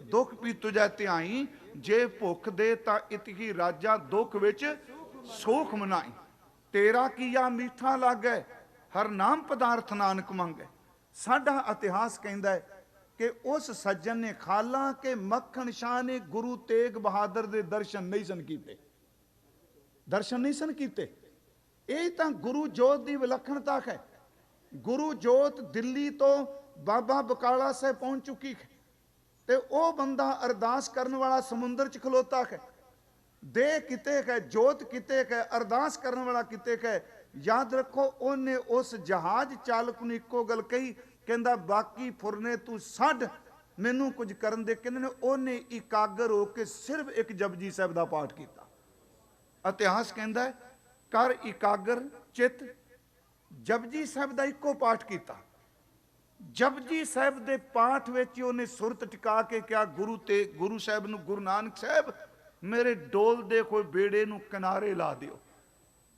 दुख भी तुझै ध्याई, जे भुख दे तां इतही राजा, दुख विच सुख मनाई। तेरा कीया मीठा लागै, हर नाम पदार्थ नानक मंगै। साडा इतिहास कहंदा है कि उस सज्जन ने, हालांकि मक्खण शाह ने गुरु तेग बहादुर के दर्शन नहीं सन कीते, ਦਰਸ਼ਨ ਨਹੀਂ ਸਨ ਕੀਤੇ। ਇਹ ਤਾਂ ਗੁਰੂ ਜੋਤ ਦੀ ਵਿਲੱਖਣਤਾ ਹੈ। ਗੁਰੂ ਜੋਤ ਦਿੱਲੀ ਤੋਂ ਬਾਬਾ ਬਕਾਲਾ ਸਾਹਿਬ ਪਹੁੰਚ ਚੁੱਕੀ ਹੈ ਤੇ ਉਹ ਬੰਦਾ ਅਰਦਾਸ ਕਰਨ ਵਾਲਾ ਸਮੁੰਦਰ 'ਚ ਖਲੋਤਾ ਹੈ। ਦੇ ਕਿਤੇ ਹੈ, ਜੋਤ ਕਿਤੇ ਹੈ, ਅਰਦਾਸ ਕਰਨ ਵਾਲਾ ਕਿਤੇ ਹੈ। ਯਾਦ ਰੱਖੋ, ਉਹਨੇ ਉਸ ਜਹਾਜ਼ ਚਾਲਕ ਨੂੰ ਇੱਕੋ ਗੱਲ ਕਹੀ, ਕਹਿੰਦਾ ਬਾਕੀ ਫੁਰਨੇ ਤੂੰ ਛੱਡ, ਮੈਨੂੰ ਕੁਝ ਕਰਨ ਦੇ। ਕਹਿੰਦੇ ਨੇ ਉਹਨੇ ਇਕਾਗਰ ਹੋ ਕੇ ਸਿਰਫ ਇੱਕ ਜਪਜੀ ਸਾਹਿਬ ਦਾ ਪਾਠ ਕੀਤਾ। ਇਤਿਹਾਸ ਕਹਿੰਦਾ ਹੈ, ਕਰ ਇਕਾਗਰ ਚਿੱਤ, ਜਪਜੀ ਸਾਹਿਬ ਦਾ ਇੱਕੋ ਪਾਠ ਕੀਤਾ। ਜਪਜੀ ਸਾਹਿਬ ਦੇ ਪਾਠ ਵਿੱਚ ਉਹਨੇ ਸੁਰਤ ਟਿਕਾ ਕੇ ਕਿਹਾ, ਗੁਰੂ ਸਾਹਿਬ ਨੂੰ, ਗੁਰੂ ਨਾਨਕ ਸਾਹਿਬ ਮੇਰੇ ਡੋਲ ਦੇ ਕੋਈ ਬੇੜੇ ਨੂੰ ਕਿਨਾਰੇ ਲਾ ਦਿਓ।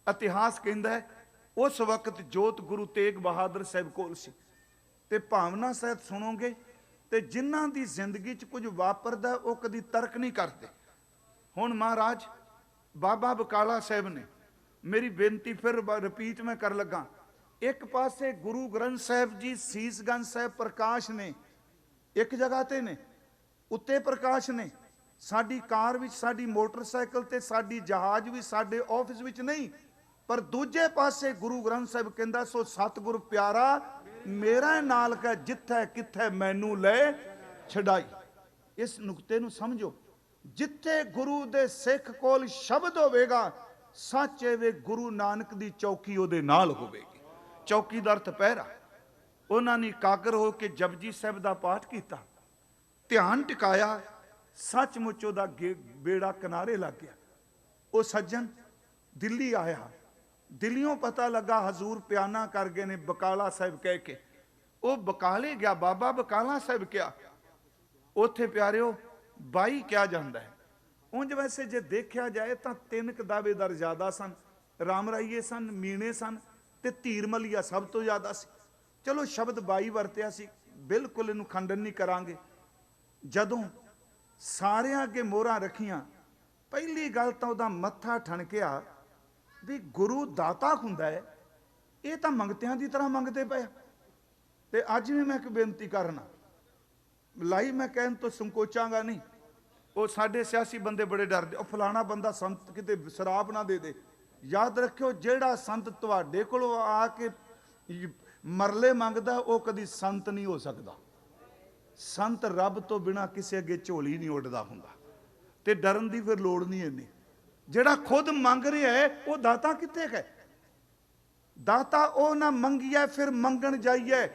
ਇਤਿਹਾਸ ਕਹਿੰਦਾ ਹੈ ਉਸ ਵਕਤ ਜੋਤ ਗੁਰੂ ਤੇਗ ਬਹਾਦਰ ਸਾਹਿਬ ਕੋਲ ਸੀ। ਤੇ ਭਾਵਨਾ ਸਹਿਤ ਸੁਣੋਗੇ ਤੇ ਜਿਨ੍ਹਾਂ ਦੀ ਜ਼ਿੰਦਗੀ 'ਚ ਕੁਝ ਵਾਪਰਦਾ ਉਹ ਕਦੀ ਤਰਕ ਨਹੀਂ ਕਰਦੇ। ਹੁਣ ਮਹਾਰਾਜ ਬਾਬਾ ਬਕਾਲਾ ਸਾਹਿਬ ਨੇ, ਮੇਰੀ ਬੇਨਤੀ ਫਿਰ ਰਿਪੀਟ ਮੈਂ ਕਰ ਲੱਗਾ, ਇੱਕ ਪਾਸੇ ਗੁਰੂ ਗ੍ਰੰਥ ਸਾਹਿਬ ਜੀ ਸੀਸਗੰਜ ਸਾਹਿਬ ਪ੍ਰਕਾਸ਼ ਨੇ, ਇੱਕ ਜਗ੍ਹਾ ਤੇ ਨੇ, ਉੱਤੇ ਪ੍ਰਕਾਸ਼ ਨੇ। ਸਾਡੀ ਕਾਰ ਵਿੱਚ, ਸਾਡੀ ਮੋਟਰਸਾਈਕਲ ਤੇ, ਸਾਡੀ ਜਹਾਜ਼ ਵੀ ਸਾਡੇ ਆਫਿਸ ਵਿੱਚ ਨਹੀਂ, ਪਰ ਦੂਜੇ ਪਾਸੇ ਗੁਰੂ ਗ੍ਰੰਥ ਸਾਹਿਬ ਕਹਿੰਦਾ, ਸੋ ਸਤਿਗੁਰ ਪਿਆਰਾ ਮੇਰਾ ਨਾਲ ਕਾ ਜਿੱਥੇ ਕਿੱਥੇ ਮੈਨੂੰ ਲੈ ਛਡਾਈ। ਇਸ ਨੁਕਤੇ ਨੂੰ ਸਮਝੋ, ਜਿੱਥੇ ਗੁਰੂ ਦੇ ਸਿੱਖ ਕੋਲ ਸ਼ਬਦ ਹੋਵੇਗਾ, ਸੱਚ ਵੇ ਗੁਰੂ ਨਾਨਕ ਦੀ ਚੌਕੀ ਉਹਦੇ ਨਾਲ ਹੋਵੇਗੀ। ਚੌਕੀ ਦਾ ਅਰਥ ਪਹਿਰਾ। ਉਹਨਾਂ ਨੇ ਇਕਾਗਰ ਹੋ ਕੇ ਜਪਜੀ ਸਾਹਿਬ ਦਾ ਪਾਠ ਕੀਤਾ, ਧਿਆਨ ਟਿਕਾਇਆ, ਸੱਚਮੁੱਚ ਉਹਦਾ ਬੇੜਾ ਕਿਨਾਰੇ ਲੱਗ ਗਿਆ। ਉਹ ਸੱਜਣ ਦਿੱਲੀ ਆਇਆ, ਦਿੱਲੀੋਂ ਪਤਾ ਲੱਗਾ ਹਜ਼ੂਰ ਪਿਆਨਾ ਕਰ ਗਏ ਨੇ ਬਕਾਲਾ ਸਾਹਿਬ ਕਹਿ ਕੇ। ਉਹ ਬਕਾਲੇ ਗਿਆ, ਬਾਬਾ ਬਕਾਲਾ ਸਾਹਿਬ ਕਿਹਾ। ਉੱਥੇ ਪਿਆਰਿਓ 22 ਕਿਹਾ ਜਾਂਦਾ ਹੈ। ਉਂਝ ਵੈਸੇ ਜੇ ਦੇਖਿਆ ਜਾਏ ਤਾਂ 3 ਦਾਅਵੇਦਾਰ ਜ਼ਿਆਦਾ ਸਨ, ਰਾਮ ਰਾਈਏ ਸਨ, ਮੀਣੇ ਸਨ ਤੇ ਧੀਰ ਮਲੀਆ ਸਭ ਤੋਂ ਜ਼ਿਆਦਾ ਸੀ। ਚਲੋ ਸ਼ਬਦ 22 ਵਰਤਿਆ ਸੀ, ਬਿਲਕੁਲ ਇਹਨੂੰ ਖੰਡਨ ਨਹੀਂ ਕਰਾਂਗੇ। ਜਦੋਂ ਸਾਰਿਆਂ ਅੱਗੇ ਮੋਹਰਾਂ ਰੱਖੀਆਂ, ਪਹਿਲੀ ਗੱਲ ਤਾਂ ਉਹਦਾ ਮੱਥਾ ਠਣਕਿਆ ਵੀ ਗੁਰੂ ਦਾਤਾ ਹੁੰਦਾ ਹੈ, ਇਹ ਤਾਂ ਮੰਗਤਿਆਂ ਦੀ ਤਰ੍ਹਾਂ ਮੰਗਦੇ ਪਏ। ਤੇ ਅੱਜ ਵੀ ਮੈਂ ਇੱਕ ਬੇਨਤੀ ਕਰਨਾ, ਲਾਈ ਮੈਂ ਕਹਿਣ ਤੋਂ ਸੰਕੋਚਾਂਗਾ ਨਹੀਂ। ਉਹ ਸਾਡੇ ਸਿਆਸੀ ਬੰਦੇ ਬੜੇ ਡਰਦੇ, ਉਹ ਫਲਾਣਾ ਬੰਦਾ ਸੰਤ ਕਿਤੇ ਸ਼ਰਾਬ ਨਾ ਦੇ ਦੇ। ਯਾਦ ਰੱਖਿਓ, ਜਿਹੜਾ ਸੰਤ ਤੁਹਾਡੇ ਕੋਲੋਂ ਆ ਕੇ ਮਰਲੇ ਮੰਗਦਾ ਉਹ ਕਦੀ ਸੰਤ ਨਹੀਂ ਹੋ ਸਕਦਾ। ਸੰਤ ਰੱਬ ਤੋਂ ਬਿਨਾ ਕਿਸੇ ਅੱਗੇ ਝੋਲੀ ਨਹੀਂ ਉੱਡਦਾ ਹੁੰਦਾ, ਤੇ ਡਰਨ ਦੀ ਫਿਰ ਲੋੜ ਨਹੀਂ ਇੰਨੀ। ਜਿਹੜਾ ਖੁਦ ਮੰਗ ਰਿਹਾ ਹੈ ਉਹ ਦਾਤਾ ਕਿੱਥੇ ਹੈ? ਦਾਤਾ ਉਹ ਨਾ ਮੰਗੀਏ ਫਿਰ ਮੰਗਣ ਜਾਈਏ।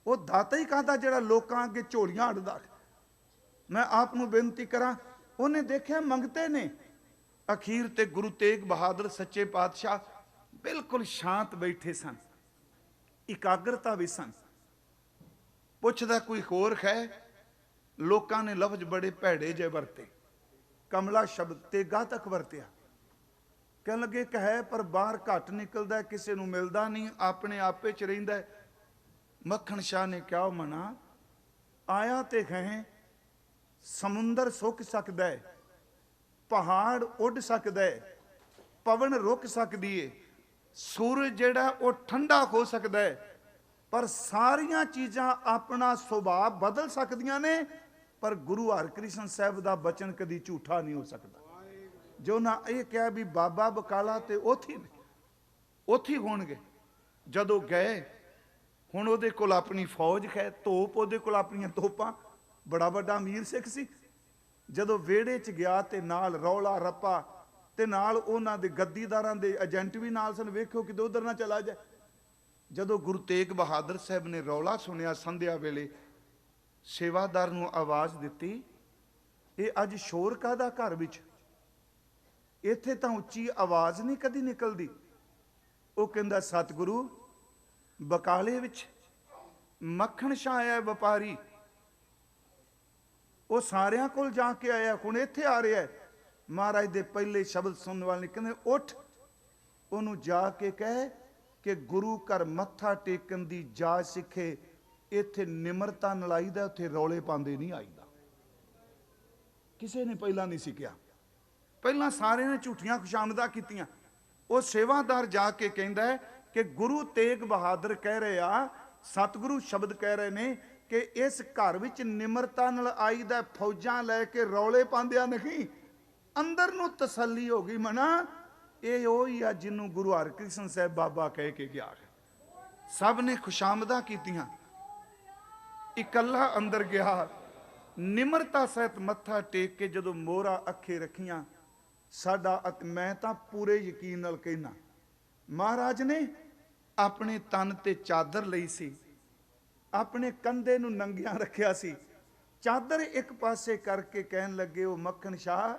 ਉਹ ਦਾਤਾ ਹੀ ਕਹਦਾ ਜਿਹੜਾ ਲੋਕਾਂ ਅੱਗੇ ਝੋਲੀਆਂ ਉੱਡਦਾ। ਮੈਂ ਆਪ ਨੂੰ ਬੇਨਤੀ ਕਰਾਂ, ਉਹਨੇ ਦੇਖਿਆ ਮੰਗਤੇ ਨੇ। ਅਖੀਰ ਤੇ ਗੁਰੂ ਤੇਗ ਬਹਾਦਰ ਸੱਚੇ ਪਾਤਸ਼ਾਹ ਬਿਲਕੁਲ ਸ਼ਾਂਤ ਬੈਠੇ ਸਨ, ਇਕਾਗਰਤਾ ਵੀ ਸਨ। ਪੁੱਛਦਾ ਕੋਈ ਹੋਰ ਹੈ? ਲੋਕਾਂ ਨੇ ਲਫ਼ਜ਼ ਬੜੇ ਭੈੜੇ ਜਿਹੇ ਵਰਤੇ, ਕਮਲਾ ਸ਼ਬਦ ਤੇਗਾ ਤੱਕ ਵਰਤਿਆ। ਕਹਿਣ ਲੱਗੇ ਕਿ ਹੈ ਪਰ ਬਾਹਰ ਘੱਟ ਨਿਕਲਦਾ, ਕਿਸੇ ਨੂੰ ਮਿਲਦਾ ਨਹੀਂ, ਆਪਣੇ ਆਪੇ ਚ ਰਹਿੰਦਾ। ਮੱਖਣ ਸ਼ਾਹ ਨੇ ਕਿਹਾ ਮਨਾ ਆਇਆ ਤੇ ਕਹੇ, ਸਮੁੰਦਰ ਸੁੱਕ ਸਕਦਾ ਹੈ, ਪਹਾੜ ਉੱਡ ਸਕਦਾ ਹੈ, ਪਵਨ ਰੁਕ ਸਕਦੀ ਹੈ, ਸੂਰਜ ਜਿਹੜਾ ਉਹ ਠੰਡਾ ਹੋ ਸਕਦਾ ਹੈ, ਪਰ ਸਾਰੀਆਂ ਚੀਜ਼ਾਂ ਆਪਣਾ ਸੁਭਾਅ ਬਦਲ ਸਕਦੀਆਂ ਨੇ, ਪਰ ਗੁਰੂ ਹਰਕ੍ਰਿਸ਼ਨ ਸਾਹਿਬ ਦਾ ਬਚਨ ਕਦੀ ਝੂਠਾ ਨਹੀਂ ਹੋ ਸਕਦਾ। ਜੋ ਨਾ ਇਹ ਕਿਹਾ ਵੀ ਬਾਬਾ ਬਕਾਲਾ ਤੇ ਉੱਥੇ ਹੋਣਗੇ। ਜਦੋਂ ਗਏ, ਹੁਣ ਉਹਦੇ ਕੋਲ ਆਪਣੀ ਫੌਜ ਹੈ, ਤੋਪ ਉਹਦੇ ਕੋਲ ਆਪਣੀਆਂ ਤੋਪਾਂ, ਬੜਾ ਵੱਡਾ ਅਮੀਰ ਸਿੱਖ ਸੀ। ਜਦੋਂ ਵਿਹੜੇ 'ਚ ਗਿਆ ਤੇ ਨਾਲ ਰੌਲਾ ਰੱਪਾ, ਤੇ ਨਾਲ ਉਹਨਾਂ ਦੇ ਗੱਦੀਦਾਰਾਂ ਦੇ ਏਜੰਟ ਵੀ ਨਾਲ ਸਨ, ਵੇਖਿਓ ਕਿਤੇ ਉਧਰ ਨਾ ਚਲਾ ਜਾਏ। ਜਦੋਂ ਗੁਰੂ ਤੇਗ ਬਹਾਦਰ ਸਾਹਿਬ ਨੇ ਰੌਲਾ ਸੁਣਿਆ, ਸੰਧਿਆ ਵੇਲੇ ਸੇਵਾਦਾਰ ਨੂੰ ਆਵਾਜ਼ ਦਿੱਤੀ, ਇਹ ਅੱਜ ਸ਼ੋਰ ਕਾਹਦਾ ਘਰ ਵਿੱਚ? ਇੱਥੇ ਤਾਂ ਉੱਚੀ ਆਵਾਜ਼ ਨਹੀਂ ਕਦੀ ਨਿਕਲਦੀ। ਉਹ ਕਹਿੰਦਾ ਸਤਿਗੁਰੂ ਬਕਾਲੇ ਵਿੱਚ ਮੱਖਣ ਸ਼ਾਹ ਆਇਆ ਵਪਾਰੀ, ਉਹ ਸਾਰਿਆਂ ਕੋਲ ਜਾ ਕੇ ਆਇਆ, ਹੁਣ ਇੱਥੇ ਆ ਰਿਹਾ। ਮਹਾਰਾਜ ਦੇ ਪਹਿਲੇ ਸ਼ਬਦ ਸੁਣਨ ਵਾਲੇ ਕਹਿੰਦੇ ਉੱਠ, ਉਹਨੂੰ ਜਾ ਕੇ ਕਹਿ ਕਿ ਗੁਰੂ ਘਰ ਮੱਥਾ ਟੇਕਣ ਦੀ ਜਾਚ ਸਿੱਖੇ, ਇੱਥੇ ਨਿਮਰਤਾ ਨਾਲ ਆਈਦਾ, ਉੱਥੇ ਰੌਲੇ ਪਾਉਂਦੇ ਨਹੀਂ ਆਈਦਾ। ਕਿਸੇ ਨੇ ਪਹਿਲਾਂ ਨਹੀਂ ਸਿੱਖਿਆ, ਪਹਿਲਾਂ ਸਾਰਿਆਂ ਨੇ ਝੂਠੀਆਂ ਖੁਸ਼ਾਮਦਾਂ ਕੀਤੀਆਂ। ਉਹ ਸੇਵਾਦਾਰ ਜਾ ਕੇ ਕਹਿੰਦਾ ਹੈ ਕਿ ਗੁਰੂ ਤੇਗ ਬਹਾਦਰ ਕਹਿ ਰਹੇ ਆ, ਸਤਿਗੁਰੂ ਸ਼ਬਦ ਕਹਿ ਰਹੇ ਨੇ ਕਿ ਇਸ ਘਰ ਵਿੱਚ ਨਿਮਰਤਾ ਨਾਲ ਆਈਦਾ, ਫੌਜਾਂ ਲੈ ਕੇ ਰੌਲੇ ਪਾਉਂਦਿਆਂ ਨਹੀਂ। ਅੰਦਰ ਨੂੰ ਤਸੱਲੀ ਹੋ ਗਈ, ਮਨਾ ਇਹ ਉਹ ਹੀ ਆ ਜਿਹਨੂੰ ਗੁਰੂ ਹਰਕ੍ਰਿਸ਼ਨ ਸਾਹਿਬ ਬਾਬਾ ਕਹਿ ਕੇ ਗਿਆ ਹੈ। ਸਭ ਨੇ ਖੁਸ਼ਾਮਦਾਂ ਕੀਤੀਆਂ, ਇਕੱਲਾ ਅੰਦਰ ਗਿਆ, ਨਿਮਰਤਾ ਸਹਿਤ ਮੱਥਾ ਟੇਕ ਕੇ ਜਦੋਂ ਮੋਹਰਾਂ ਅੱਖੇ ਰੱਖੀਆਂ, ਸਾਡਾ ਮੈਂ ਤਾਂ ਪੂਰੇ ਯਕੀਨ ਨਾਲ ਕਹਿਣਾ, ਮਹਾਰਾਜ ਨੇ ਆਪਣੇ ਤਨ ਤੇ ਚਾਦਰ ਲਈ ਸੀ, ਆਪਣੇ ਕੰਧੇ ਨੂੰ ਨੰਗਿਆਂ ਰੱਖਿਆ ਸੀ, ਚਾਦਰ ਇੱਕ ਪਾਸੇ ਕਰਕੇ ਕਹਿਣ ਲੱਗੇ, ਉਹ ਮੱਖਣ ਸ਼ਾਹ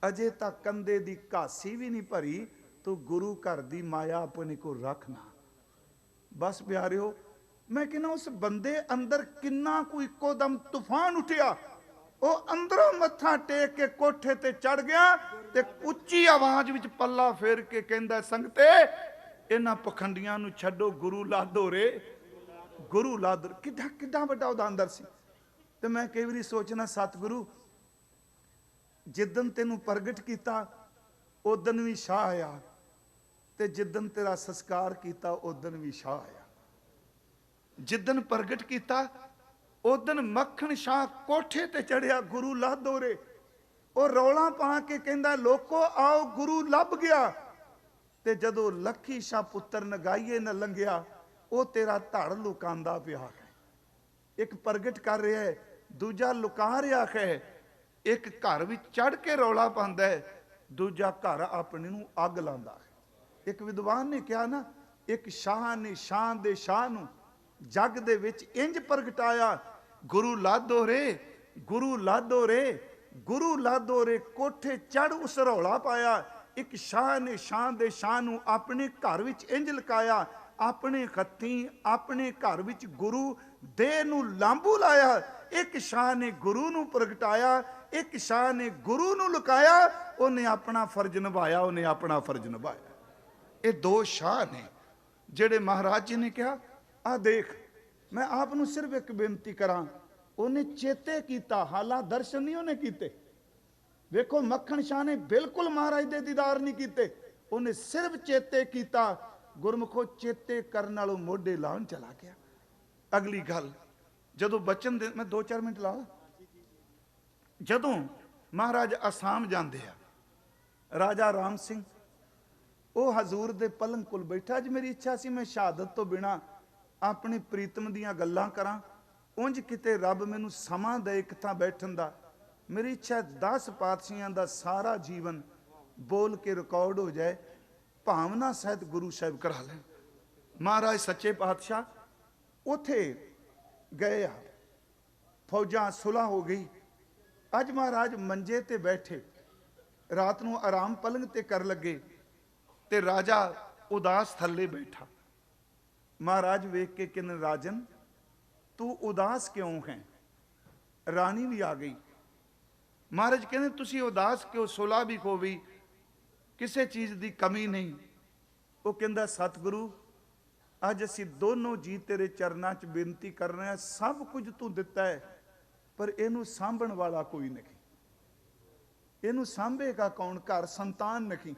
ਅਜੇ ਤੱਕ ਕੰਧੇ ਦੀ ਘਾਸੀ ਵੀ ਨਹੀਂ ਭਰੀ, ਤੂੰ ਗੁਰੂ ਘਰ ਦੀ ਮਾਇਆ ਆਪਣੇ ਕੋਲ ਰੱਖਣਾ। ਬਸ ਪਿਆਰਿਓ, ਮੈਂ ਕਹਿੰਦਾ ਉਸ ਬੰਦੇ ਅੰਦਰ ਕਿੰਨਾ ਕੋਈ ਇੱਕੋ ਦਮ ਤੂਫਾਨ ਉੱਠਿਆ। ਉਹ ਅੰਦਰੋਂ ਮੱਥਾ ਟੇਕ ਕੇ ਕੋਠੇ ਤੇ ਚੜ ਗਿਆ ਤੇ ਉੱਚੀ ਆਵਾਜ਼ ਵਿੱਚ ਪੱਲਾ ਫੇਰ ਕੇ ਕਹਿੰਦਾ, ਸੰਗਤੇ ਇਹਨਾਂ ਪਖੰਡੀਆਂ ਨੂੰ ਛੱਡੋ, ਗੁਰੂ ਲਾਦੋ ਰੇ, ਗੁਰੂ ਲਾਦੋ। ਕਿੱਡਾ ਵੱਡਾ ਉਹਦਾ ਅੰਦਰ ਸੀ। ਤੇ ਮੈਂ ਕਈ ਵਾਰੀ ਸੋਚਣਾ, ਸਤਿਗੁਰੂ ਜਿੱਦਨ ਤੈਨੂੰ ਪ੍ਰਗਟ ਕੀਤਾ ਉਦਨ ਵੀ ਸ਼ਾਹ ਆਇਆ, ਤੇ ਜਿੱਦਨ ਤੇਰਾ ਸੰਸਕਾਰ ਕੀਤਾ ਉਦਨ ਵੀ ਸ਼ਾਹ ਆਇਆ। ਜਿੱਦਨ ਪ੍ਰਗਟ ਕੀਤਾ ਉਦਨ ਮੱਖਣ ਸ਼ਾਹ ਕੋਠੇ ਤੇ ਚੜਿਆ, ਗੁਰੂ ਲਾਦੋ ਰੇ। ਉਹ ਰੌਲਾ ਪਾ ਕੇ ਕਹਿੰਦਾ, ਲੋਕੋ ਆਓ, ਗੁਰੂ ਲੱਭ ਗਿਆ। ਤੇ ਜਦੋਂ ਲੱਖੀ ਸ਼ਾਹ ਪੁੱਤਰ ਨਗਾਈਏ ਨਾ ਲੰਘਿਆ, ਉਹ ਤੇਰਾ ਧੜ ਲੁਕਾਂਦਾ ਪਿਆ ਹੈ। ਇੱਕ ਪ੍ਰਗਟ ਕਰ ਰਿਹਾ ਹੈ, ਦੂਜਾ ਲੁਕਾ ਰਿਹਾ ਹੈ। ਇੱਕ ਘਰ ਵਿੱਚ ਚੜ ਕੇ ਰੌਲਾ ਪਾਉਂਦਾ ਹੈ, ਦੂਜਾ ਘਰ ਆਪਣੇ ਨੂੰ ਅੱਗ ਲਾਉਂਦਾ ਹੈ। ਇੱਕ ਵਿਦਵਾਨ ਨੇ ਕਿਹਾ ਨਾ, ਇੱਕ ਸ਼ਾਹ ਨੇ ਸ਼ਾਨ ਦੇ ਸ਼ਾਹ ਨੂੰ ਜੱਗ ਦੇ ਵਿੱਚ ਇੰਜ ਪ੍ਰਗਟਾਇਆ, ਗੁਰੂ ਲਾਦੋ ਰੇ, ਗੁਰੂ ਲਾਦੋ ਰੇ, ਗੁਰੂ ਲਾਦੋ ਰੇ। ਕੋਠੇ ਚੜ ਉਸ ਰੌਲਾ ਪਾਇਆ। ਇੱਕ ਸ਼ਾਹ ਨੇ ਸ਼ਾਨ ਦੇ ਸ਼ਾਹ ਨੂੰ ਆਪਣੇ ਘਰ ਵਿੱਚ ਇੰਜ ਲਕਾਇਆ, ਆਪਣੇ ਹੱਥੀਂ ਆਪਣੇ ਘਰ ਵਿੱਚ ਗੁਰੂ ਦੇਹ ਨੂੰ ਲਾਂਬੂ ਲਾਇਆ। ਇੱਕ ਸ਼ਾਹ ਨੇ ਗੁਰੂ ਨੂੰ ਪ੍ਰਗਟਾਇਆ, ਇੱਕ ਸ਼ਾਹ ਨੇ ਗੁਰੂ ਨੂੰ ਲੁਕਾਇਆ। ਉਹਨੇ ਆਪਣਾ ਫਰਜ਼ ਨਿਭਾਇਆ, ਉਹਨੇ ਆਪਣਾ ਫਰਜ਼ ਨਿਭਾਇਆ। ਇਹ ਦੋ ਸ਼ਾਹ ਨੇ ਜਿਹੜੇ ਮਹਾਰਾਜ ਜੀ ਨੇ ਕਿਹਾ, ਆ ਦੇਖ, ਮੈਂ ਆਪ ਨੂੰ ਸਿਰਫ ਇੱਕ ਬੇਨਤੀ ਕਰਾਂ। ਉਹਨੇ ਚੇਤੇ ਕੀਤਾ, ਹਾਲਾਂ ਦਰਸ਼ਨ ਨਹੀਂ ਉਹਨੇ ਕੀਤੇ। ਵੇਖੋ, ਮੱਖਣ ਸ਼ਾਹ ਨੇ ਬਿਲਕੁਲ ਮਹਾਰਾਜ ਦੇ ਦੀਦਾਰ ਨਹੀਂ ਕੀਤੇ, ਉਹਨੇ ਸਿਰਫ ਚੇਤੇ ਕੀਤਾ। ਗੁਰਮੁਖੋ, ਚੇਤੇ ਕਰਨ ਨਾਲੋਂ ਮੋਢੇ ਲਾਉਣ ਚਲਾ ਗਿਆ। ਅਗਲੀ ਗੱਲ, ਜਦੋਂ ਬਚਨ ਦੇ, ਮੈਂ 2-4 ਮਿੰਟ ਲਾ, ਜਦੋਂ ਮਹਾਰਾਜ ਅਸਾਮ ਜਾਂਦੇ ਆ, ਰਾਜਾ ਰਾਮ ਸਿੰਘ ਉਹ ਹਜ਼ੂਰ ਦੇ ਪਲੰਗ ਕੋਲ ਬੈਠਾ। ਅੱਜ ਮੇਰੀ ਇੱਛਾ ਸੀ ਮੈਂ ਸ਼ਹਾਦਤ ਤੋਂ ਬਿਨਾ ਆਪਣੀ ਪ੍ਰੀਤਮ ਦੀਆਂ ਗੱਲਾਂ ਕਰਾਂ, ਉਂਝ ਕਿਤੇ ਰੱਬ ਮੈਨੂੰ ਸਮਾਂ ਦੇ ਇੱਕ ਥਾਂ ਬੈਠਣ ਦਾ। ਮੇਰੀ ਇੱਛਾ 10 ਪਾਤਸ਼ਾਹਾਂ ਦਾ ਸਾਰਾ ਜੀਵਨ ਬੋਲ ਕੇ ਰਿਕਾਰਡ ਹੋ ਜਾਏ, ਭਾਵਨਾ ਸਹਿਤ ਗੁਰੂ ਸਾਹਿਬ ਕਰਾ ਲੈਣ। ਮਹਾਰਾਜ ਸੱਚੇ ਪਾਤਸ਼ਾਹ ਉੱਥੇ ਗਏ ਆ, ਫੌਜਾਂ ਸੁਲ੍ਹਾ ਹੋ ਗਈ। ਅੱਜ ਮਹਾਰਾਜ ਮੰਜੇ ਤੇ ਬੈਠੇ, ਰਾਤ ਨੂੰ ਆਰਾਮ ਪਲੰਗ ਤੇ ਕਰ ਲੱਗੇ, ਤੇ ਰਾਜਾ ਉਦਾਸ ਥੱਲੇ ਬੈਠਾ। ਮਹਾਰਾਜ ਵੇਖ ਕੇ ਕਹਿੰਦੇ, ਰਾਜਨ ਤੂੰ ਉਦਾਸ ਕਿਉਂ ਹੈ? ਰਾਣੀ ਵੀ ਆ ਗਈ। ਮਹਾਰਾਜ ਕਹਿੰਦੇ, ਤੁਸੀਂ ਉਦਾਸ ਕਿਉਂ? ਸੁਲ੍ਹਾ ਵੀ ਹੋ ਗਈ, ਕਿਸੇ ਚੀਜ਼ ਦੀ ਕਮੀ ਨਹੀਂ। ਉਹ ਕਹਿੰਦਾ, ਸਤਿਗੁਰੂ ਅੱਜ ਅਸੀਂ ਦੋਨੋਂ ਜੀ ਤੇਰੇ ਚਰਨਾਂ 'ਚ ਬੇਨਤੀ ਕਰ ਰਹੇ ਹਾਂ। ਸਭ ਕੁਝ ਤੂੰ ਦਿੱਤਾ ਹੈ, ਪਰ ਇਹਨੂੰ ਸਾਂਭਣ ਵਾਲਾ ਕੋਈ ਨਹੀਂ। ਇਹਨੂੰ ਸਾਂਭੇਗਾ ਕੌਣ? ਘਰ ਸੰਤਾਨ ਨਹੀਂ।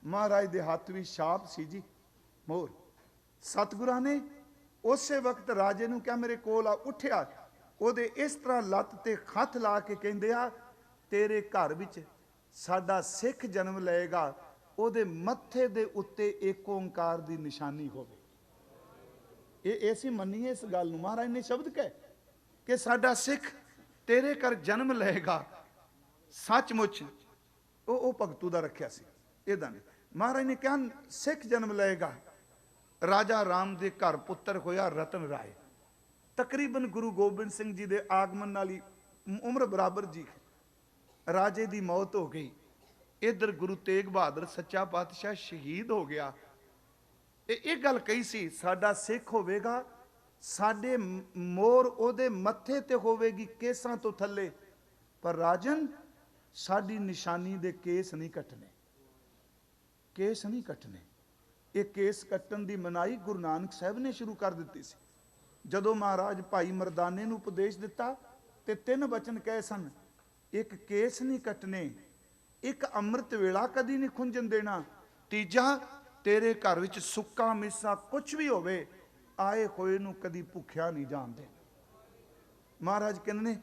ਮਹਾਰਾਜ ਦੇ ਹੱਥ ਵੀ ਛਾਪ ਸੀ ਜੀ, ਮੋਹਰ। ਸਤਿਗੁਰਾਂ ਨੇ ਉਸੇ ਵਕਤ ਰਾਜੇ ਨੂੰ ਕਿਹਾ, ਮੇਰੇ ਕੋਲ ਆ। ਉੱਠਿਆ, ਉਹਦੇ ਇਸ ਤਰ੍ਹਾਂ ਲੱਤ ਤੇ ਹੱਥ ਲਾ ਕੇ ਕਹਿੰਦੇ ਆ, ਤੇਰੇ ਘਰ ਵਿੱਚ ਸਾਡਾ ਸਿੱਖ ਜਨਮ ਲਏਗਾ, ਉਹਦੇ ਮੱਥੇ ਦੇ ਉੱਤੇ ਏਕ ਓੰਕਾਰ ਦੀ ਨਿਸ਼ਾਨੀ ਹੋਵੇ। ਇਹ ਅਸੀਂ ਮੰਨੀਏ ਇਸ ਗੱਲ ਨੂੰ। ਮਹਾਰਾਜ ਨੇ ਸ਼ਬਦ ਕਹੇ ਕਿ ਸਾਡਾ ਸਿੱਖ ਤੇਰੇ ਘਰ ਜਨਮ ਲਏਗਾ। ਸੱਚਮੁੱਚ ਉਹ ਭਗਤੂ ਦਾ ਰੱਖਿਆ ਸੀ, ਇਹਦਾ ਨਹੀਂ। ਮਹਾਰਾਜ ਨੇ ਕਿਹਾ ਸਿੱਖ ਜਨਮ ਲਏਗਾ। ਰਾਜਾ ਰਾਮ ਦੇ ਘਰ ਪੁੱਤਰ ਹੋਇਆ ਰਤਨ ਰਾਏ। ਤਕਰੀਬਨ ਗੁਰੂ ਗੋਬਿੰਦ ਸਿੰਘ ਜੀ ਦੇ ਆਗਮਨ ਨਾਲ ਹੀ ਉਮਰ ਬਰਾਬਰ ਜੀ ਰਾਜੇ ਦੀ ਮੌਤ ਹੋ ਗਈ। ਇਧਰ ਗੁਰੂ ਤੇਗ ਬਹਾਦਰ ਸੱਚਾ ਪਾਤਸ਼ਾਹ ਸ਼ਹੀਦ ਹੋ ਗਿਆ। ਇਹ ਗੱਲ ਕਹੀ ਸੀ, ਸਾਡਾ ਸਿੱਖ ਹੋਵੇਗਾ, ਸਾਡੇ ਮੋਹਰ ਉਹਦੇ ਮੱਥੇ ਤੇ ਹੋਵੇਗੀ ਕੇਸਾਂ ਤੋਂ ਥੱਲੇ, ਪਰ ਰਾਜਨ ਸਾਡੀ ਨਿਸ਼ਾਨੀ ਦੇ ਕੇਸ ਨਹੀਂ ਕੱਟਣੇ, ਕੇਸ ਨਹੀਂ ਕੱਟਣੇ। ਇਹ ਕੇਸ ਕੱਟਣ ਦੀ ਮਨਾਹੀ ਗੁਰੂ ਨਾਨਕ ਸਾਹਿਬ ਨੇ ਸ਼ੁਰੂ ਕਰ ਦਿੱਤੀ ਸੀ। ਜਦੋਂ ਮਹਾਰਾਜ ਭਾਈ ਮਰਦਾਨੇ ਨੂੰ ਉਪਦੇਸ਼ ਦਿੱਤਾ ਤੇ 3 ਬਚਨ ਕਹੇ ਸਨ, ਇੱਕ ਕੇਸ ਨਹੀਂ ਕੱਟਣੇ, ਇੱਕ ਅੰਮ੍ਰਿਤ ਵੇਲਾ ਕਦੀ ਨਹੀਂ ਖੁੰਝਣ ਦੇਣਾ, ਤੀਜਾ ਤੇਰੇ ਘਰ ਵਿੱਚ ਸੁੱਕਾ ਮਿੱਸਾ ਕੁਝ ਵੀ ਹੋਵੇ, ਆਏ ਹੋਏ ਨੂੰ ਕਦੀ ਭੁੱਖਿਆ ਨਹੀਂ ਜਾਣ ਦੇਣਾ। ਮਹਾਰਾਜ ਕਹਿੰਦੇ ਨੇ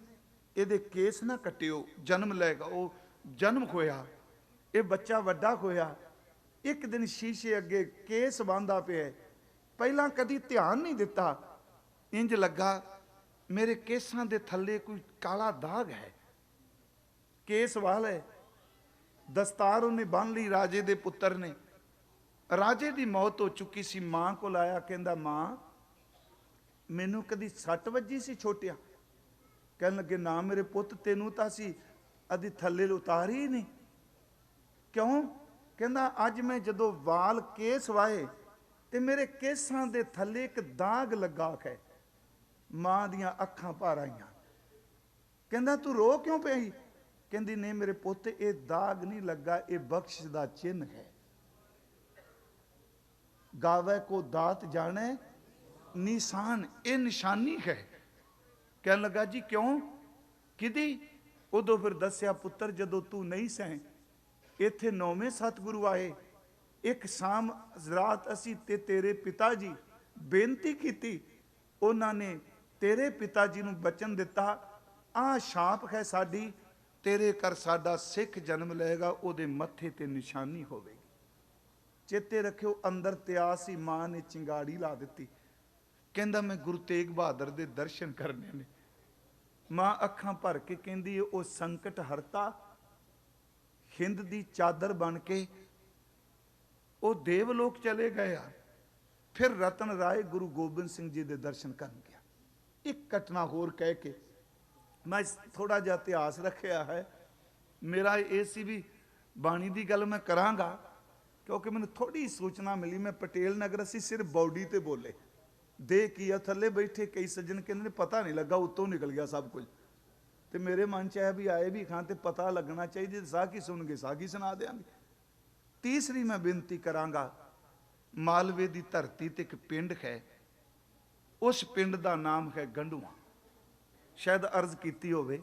ਇਹਦੇ ਕੇਸ ਨਾ ਕੱਟਿਓ, ਜਨਮ ਲਏਗਾ। ਉਹ ਜਨਮ ਹੋਇਆ, ਇਹ ਬੱਚਾ ਵੱਡਾ ਹੋਇਆ, ਇੱਕ ਦਿਨ ਸ਼ੀਸ਼ੇ ਅੱਗੇ ਕੇਸ ਬਾਂਦਾ ਪਿਆ, ਪਹਿਲਾਂ ਕਦੀ ਧਿਆਨ ਨਹੀਂ ਦਿੱਤਾ, ਇੰਜ ਲੱਗਾ ਮੇਰੇ ਕੇਸਾਂ ਦੇ ਥੱਲੇ ਕੋਈ ਕਾਲਾ ਦਾਗ ਹੈ। ਕੇਸ ਵਾਲ ਹੈ, ਦਸਤਾਰ ਉਹਨੇ ਬੰਨ ਲਈ, ਰਾਜੇ ਦੇ ਪੁੱਤਰ ਨੇ। ਰਾਜੇ ਦੀ ਮੌਤ ਹੋ ਚੁੱਕੀ ਸੀ। ਮਾਂ ਕੋਲ ਆਇਆ, ਕਹਿੰਦਾ ਮਾਂ ਮੈਨੂੰ ਕਦੀ ਸੱਟ ਵੱਜੀ ਸੀ ਛੋਟਿਆ? ਕਹਿਣ ਲੱਗੇ ਨਾ ਮੇਰੇ ਪੁੱਤ, ਤੈਨੂੰ ਤਾਂ ਅਸੀਂ ਅਦੀ ਥੱਲੇ ਉਤਾਰ ਹੀ ਨਹੀਂ। ਕਿਉਂ? ਕਹਿੰਦਾ ਅੱਜ ਮੈਂ ਜਦੋਂ ਵਾਲ ਕੇਸ ਵਾਏ ਤੇ ਮੇਰੇ ਕੇਸਾਂ ਦੇ ਥੱਲੇ ਇੱਕ ਦਾਗ ਲੱਗਾ ਹੈ। ਮਾਂ ਦੀਆਂ ਅੱਖਾਂ ਭਰ ਆਈਆਂ। ਕਹਿੰਦਾ ਤੂੰ ਰੋ ਕਿਉਂ ਪਈ? ਕਹਿੰਦੀ ਨਹੀਂ ਮੇਰੇ ਪੁੱਤ, ਇਹ ਦਾਗ ਨਹੀਂ ਲੱਗਾ, ਇਹ ਬਖਸ਼ਿਸ਼ ਦਾ ਚਿੰਨ੍ਹ ਹੈ। ਗਾਵੇ ਕੋ ਦਾਤ ਜਾਣੇ ਨਿਸ਼ਾਨ, ਇਹ ਨਿਸ਼ਾਨੀ ਹੈ। ਕਹਿਣ ਲੱਗਾ ਜੀ ਕਿਉਂ, ਕਿਹਦੀ? ਉਦੋਂ ਫਿਰ ਦੱਸਿਆ, ਪੁੱਤਰ ਜਦੋਂ ਤੂੰ ਨਹੀਂ ਸੈਂ, ਇੱਥੇ 9ਵੇਂ ਸਤਿਗੁਰੂ ਆਏ। ਇੱਕ ਸ਼ਾਮ ਰਾਤ ਅਸੀਂ ਤੇ ਤੇਰੇ ਪਿਤਾ ਜੀ ਬੇਨਤੀ ਕੀਤੀ, ਉਹਨਾਂ ਨੇ ਤੇਰੇ ਪਿਤਾ ਜੀ ਨੂੰ ਬਚਨ ਦਿੱਤਾ, ਆਹ ਛਾਪ ਹੈ ਸਾਡੀ, ਤੇਰੇ ਘਰ ਸਾਡਾ ਸਿੱਖ ਜਨਮ ਲਏਗਾ, ਉਹਦੇ ਮੱਥੇ ਤੇ ਨਿਸ਼ਾਨੀ ਹੋਵੇਗੀ। ਚੇਤੇ ਰੱਖਿਓ, ਅੰਦਰ ਤਿਆਸ ਸੀ, ਮਾਂ ਨੇ ਚਿੰਗਾੜੀ ਲਾ ਦਿੱਤੀ। ਕਹਿੰਦਾ ਮੈਂ ਗੁਰੂ ਤੇਗ ਬਹਾਦਰ ਦੇ ਦਰਸ਼ਨ ਕਰਨੇ ਨੇ। ਮਾਂ ਅੱਖਾਂ ਭਰ ਕੇ ਕਹਿੰਦੀ ਉਹ ਸੰਕਟ ਹਰਤਾ ਹਿੰਦ ਦੀ ਚਾਦਰ ਬਣ ਕੇ ਉਹ ਦੇਵਲੋਕ ਚਲੇ ਗਏ ਆ। ਫਿਰ ਰਤਨ ਰਾਏ ਗੁਰੂ ਗੋਬਿੰਦ ਸਿੰਘ ਜੀ ਦੇ ਦਰਸ਼ਨ ਕਰਨ ਗਿਆ। ਇੱਕ ਘਟਨਾ ਹੋਰ ਕਹਿ ਕੇ ਮੈਂ ਥੋੜਾ ਜਿਹਾ ਇਤਿਹਾਸ ਰੱਖਿਆ ਹੈ। ਮੇਰਾ ਇਹ ਸੀ ਵੀ ਬਾਣੀ ਦੀ ਗੱਲ ਮੈਂ ਕਰਾਂਗਾ, ਕਿਉਂਕਿ ਮੈਨੂੰ ਥੋੜੀ ਸੂਚਨਾ ਮਿਲੀ। ਮੈਂ ਪਟੇਲ ਨਗਰ, ਅਸੀਂ ਸਿਰਫ ਬੌਡੀ ਤੇ ਬੋਲੇ, ਦੇ ਕੀ ਆ ਥੱਲੇ ਬੈਠੇ ਕਈ ਸੱਜਣ ਕਹਿੰਦੇ ਨੇ ਪਤਾ ਨਹੀਂ ਲੱਗਾ, ਉੱਤੋਂ ਨਿਕਲ ਗਿਆ ਸਭ ਕੁਝ। ਤੇ ਮੇਰੇ ਮਨ ਚ ਆਇਆ ਵੀ ਆਏ ਵੀ ਖਾਂ ਤੇ ਪਤਾ ਲੱਗਣਾ ਚਾਹੀਦਾ, ਸਾਖੀ ਸੁਣਗੇ ਸਾਖੀ ਸੁਣਾ ਦੇਾਂਗੇ। ਤੀਸਰੀ ਮੈਂ ਬੇਨਤੀ ਕਰਾਂਗਾ, ਮਾਲਵੇ ਦੀ ਧਰਤੀ ਤੇ ਇੱਕ ਪਿੰਡ ਹੈ, ਉਸ ਪਿੰਡ ਦਾ ਨਾਮ ਹੈ ਗੰਡੂਆ। ਸ਼ਾਇਦ ਅਰਜ਼ ਕੀਤੀ ਹੋਵੇ।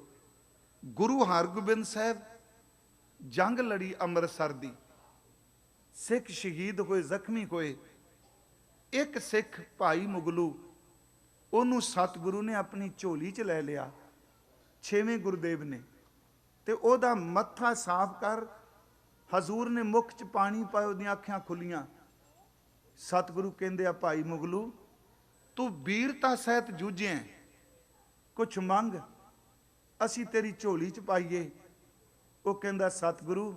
ਗੁਰੂ ਹਰਗੋਬਿੰਦ ਸਾਹਿਬ ਜੰਗ ਲੜੀ ਅੰਮ੍ਰਿਤਸਰ ਦੀ, ਸਿੱਖ ਸ਼ਹੀਦ ਹੋਏ, ਜ਼ਖਮੀ ਹੋਏ। ਇੱਕ ਸਿੱਖ ਭਾਈ ਮੁਗਲੂ, ਉਹਨੂੰ ਸਤਿਗੁਰੂ ਨੇ ਆਪਣੀ ਝੋਲੀ 'ਚ ਲੈ ਲਿਆ, 6ਵੇਂ ਗੁਰਦੇਵ ਨੇ, ਤੇ ਉਹਦਾ ਮੱਥਾ ਸਾਫ਼ ਕਰ। ਹਜ਼ੂਰ ਨੇ ਮੁਖ 'ਚ ਪਾਣੀ ਪਾਇਆ, ਉਹਦੀਆਂ ਅੱਖਾਂ ਖੁੱਲੀਆਂ। ਸਤਿਗੁਰੂ ਕਹਿੰਦੇ ਆ ਭਾਈ ਮੁਗਲੂ, ਤੂੰ ਵੀਰਤਾ ਸਹਿਤ ਜੂਝਿਆ, ਕੁਛ ਮੰਗ, ਅਸੀਂ ਤੇਰੀ ਝੋਲੀ 'ਚ ਪਾਈਏ। ਉਹ ਕਹਿੰਦਾ ਸਤਿਗੁਰੂ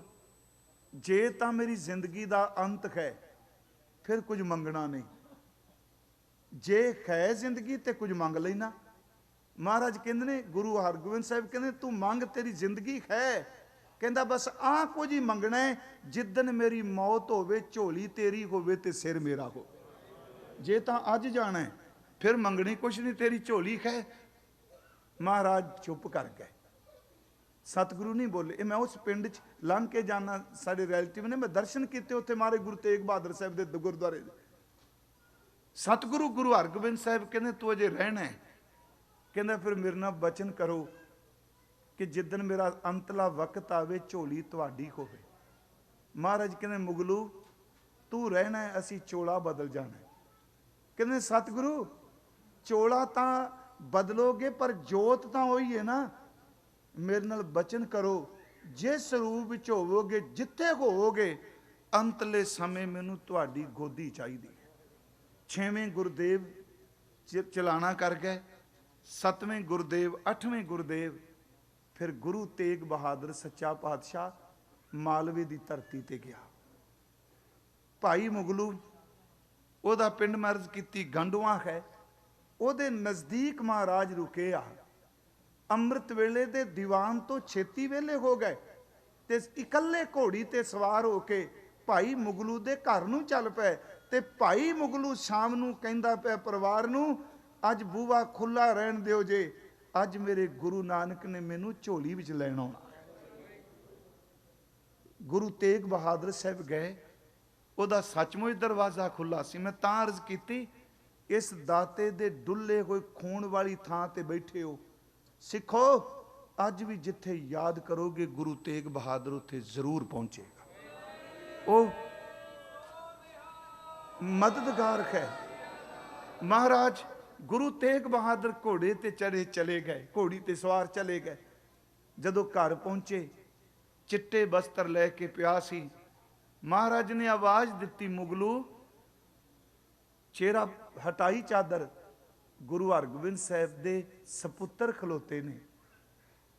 ਜੇ ਤਾਂ ਮੇਰੀ ਜ਼ਿੰਦਗੀ ਦਾ ਅੰਤ ਹੈ ਫਿਰ ਕੁਝ ਮੰਗਣਾ ਨਹੀਂ, ਜੇ ਹੈ ਜ਼ਿੰਦਗੀ ਤੇ ਕੁਝ ਮੰਗ ਲੈਣਾ। ਮਹਾਰਾਜ ਕਹਿੰਦੇ ਨੇ, ਗੁਰੂ ਹਰਗੋਬਿੰਦ ਸਾਹਿਬ ਕਹਿੰਦੇ ਤੂੰ ਮੰਗ, ਤੇਰੀ ਜ਼ਿੰਦਗੀ ਹੈ। ਕਹਿੰਦਾ ਬਸ ਆਹ ਕੁਝ ਹੀ ਮੰਗਣਾ ਹੈ, ਜਿੱਦਣ ਮੇਰੀ ਮੌਤ ਹੋਵੇ ਝੋਲੀ ਤੇਰੀ ਹੋਵੇ ਤੇ ਸਿਰ ਮੇਰਾ ਹੋਵੇ। ਜੇ ਤਾਂ ਅੱਜ ਜਾਣਾ ਹੈ ਫਿਰ ਮੰਗਣੀ ਕੁਛ ਨਹੀਂ, ਤੇਰੀ ਝੋਲੀ ਹੈ। ਮਹਾਰਾਜ ਚੁੱਪ ਕਰ ਗਏ, ਸਤਿਗੁਰੂ ਨਹੀਂ ਬੋਲੇ। ਇਹ ਮੈਂ ਉਸ ਪਿੰਡ 'ਚ ਲੰਘ ਕੇ ਜਾਣਾ, ਸਾਡੇ ਰਿਲੇਟਿਵ ਨੇ, ਮੈਂ ਦਰਸ਼ਨ ਕੀਤੇ ਉੱਥੇ ਮਹਾਰਾਜ ਗੁਰੂ ਤੇਗ ਬਹਾਦਰ ਸਾਹਿਬ ਦੇ ਗੁਰਦੁਆਰੇ ਦੇ। ਸਤਿਗੁਰੂ ਗੁਰੂ ਹਰਗੋਬਿੰਦ ਸਾਹਿਬ ਕਹਿੰਦੇ ਤੂੰ ਅਜੇ ਰਹਿਣਾ ਹੈ। ਕਹਿੰਦਾ ਫਿਰ ਮੇਰੇ ਨਾਲ ਬਚਨ ਕਰੋ ਕਿ ਜਿੱਦਣ ਮੇਰਾ ਅੰਤਲਾ ਵਕਤ ਆਵੇ ਝੋਲੀ ਤੁਹਾਡੀ ਹੋਵੇ। ਮਹਾਰਾਜ ਕਹਿੰਦੇ ਮੁਗਲੂ ਤੂੰ ਰਹਿਣਾ ਹੈ, ਅਸੀਂ ਚੋਲਾ ਬਦਲ ਜਾਣਾ। ਕਹਿੰਦੇ ਸਤਿਗੁਰੂ ਚੋਲਾ ਤਾਂ ਬਦਲੋਗੇ ਪਰ ਜੋਤ ਤਾਂ ਉਹੀ ਹੈ ਨਾ। ਮੇਰੇ ਨਾਲ ਬਚਨ ਕਰੋ, ਜਿਸ ਰੂਪ ਵਿੱਚ ਹੋਵੋਗੇ, ਜਿੱਥੇ ਹੋਵੋਗੇ, ਅੰਤਲੇ ਸਮੇਂ ਮੈਨੂੰ ਤੁਹਾਡੀ ਗੋਦੀ ਚਾਹੀਦੀ ਹੈ। 6ਵੇਂ ਗੁਰਦੇਵ ਚਲਾਣਾ ਕਰ ਗਏ, 7ਵੇਂ ਗੁਰਦੇਵ, 8ਵੇਂ ਗੁਰਦੇਵ। ਫਿਰ ਗੁਰੂ ਤੇਗ ਬਹਾਦਰ ਸੱਚਾ ਪਾਤਸ਼ਾਹ ਮਾਲਵੇ ਦੀ ਧਰਤੀ ਤੇ ਗਿਆ। ਭਾਈ ਮੁਗਲੂ, ਉਹਦਾ ਪਿੰਡ ਮਰਜ਼ ਕੀਤੀ ਗੰਡੂਆ ਹੈ, ਉਹਦੇ ਨਜ਼ਦੀਕ ਮਹਾਰਾਜ ਰੁਕੇ ਆ। ਅੰਮ੍ਰਿਤ ਵੇਲੇ ਦੇ ਦੀਵਾਨ ਤੋਂ ਛੇਤੀ ਵੇਲੇ ਹੋ ਗਏ ਤੇ ਇਕੱਲੇ ਘੋੜੀ ਤੇ ਸਵਾਰ ਹੋ ਕੇ ਭਾਈ ਮੁਗਲੂ ਦੇ ਘਰ ਨੂੰ ਚੱਲ ਪਏ। ਤੇ ਭਾਈ ਮੁਗਲੂ ਸ਼ਾਮ ਨੂੰ ਕਹਿੰਦਾ ਪਿਆ ਪਰਿਵਾਰ ਨੂੰ, ਅੱਜ ਬੂਹਾ ਖੁੱਲਾ ਰਹਿਣ ਦਿਓ ਜੇ, ਅੱਜ ਮੇਰੇ ਗੁਰੂ ਨਾਨਕ ਨੇ ਮੈਨੂੰ ਝੋਲੀ ਵਿੱਚ ਲੈਣ ਆਉਣਾ। ਗੁਰੂ ਤੇਗ ਬਹਾਦਰ ਸਾਹਿਬ ਗਏ, ਉਹਦਾ ਸੱਚਮੁੱਚ ਦਰਵਾਜ਼ਾ ਖੁੱਲਾ ਸੀ। ਮੈਂ ਤਾਂ ਅਰਜ਼ ਕੀਤੀ, ਇਸ ਦਾਤੇ ਦੇ ਡੁੱਲੇ ਹੋਏ ਖੂਨ ਵਾਲੀ ਥਾਂ ਤੇ ਬੈਠੇ ਹੋ ਸਿੱਖੋ, ਅੱਜ ਵੀ ਜਿੱਥੇ ਯਾਦ ਕਰੋਗੇ ਗੁਰੂ ਤੇਗ ਬਹਾਦਰ ਉੱਥੇ ਜ਼ਰੂਰ ਪਹੁੰਚੇਗਾ। ਉਹ ਮਦਦਗਾਰ ਹੈ। ਮਹਾਰਾਜ ਗੁਰੂ ਤੇਗ ਬਹਾਦਰ ਘੋੜੇ ਤੇ ਚੜੇ ਚਲੇ ਗਏ, ਘੋੜੀ ਤੇ ਸਵਾਰ ਚਲੇ ਗਏ। ਜਦੋਂ ਘਰ ਪਹੁੰਚੇ, ਚਿੱਟੇ ਬਸਤਰ ਲੈ ਕੇ ਪਿਆ ਸੀ, महाराज ने आवाज दी, मुगलू चेहरा हटाई चादर। गुरु हरगोबिंद साहब दे सपुत्र खलोते ने।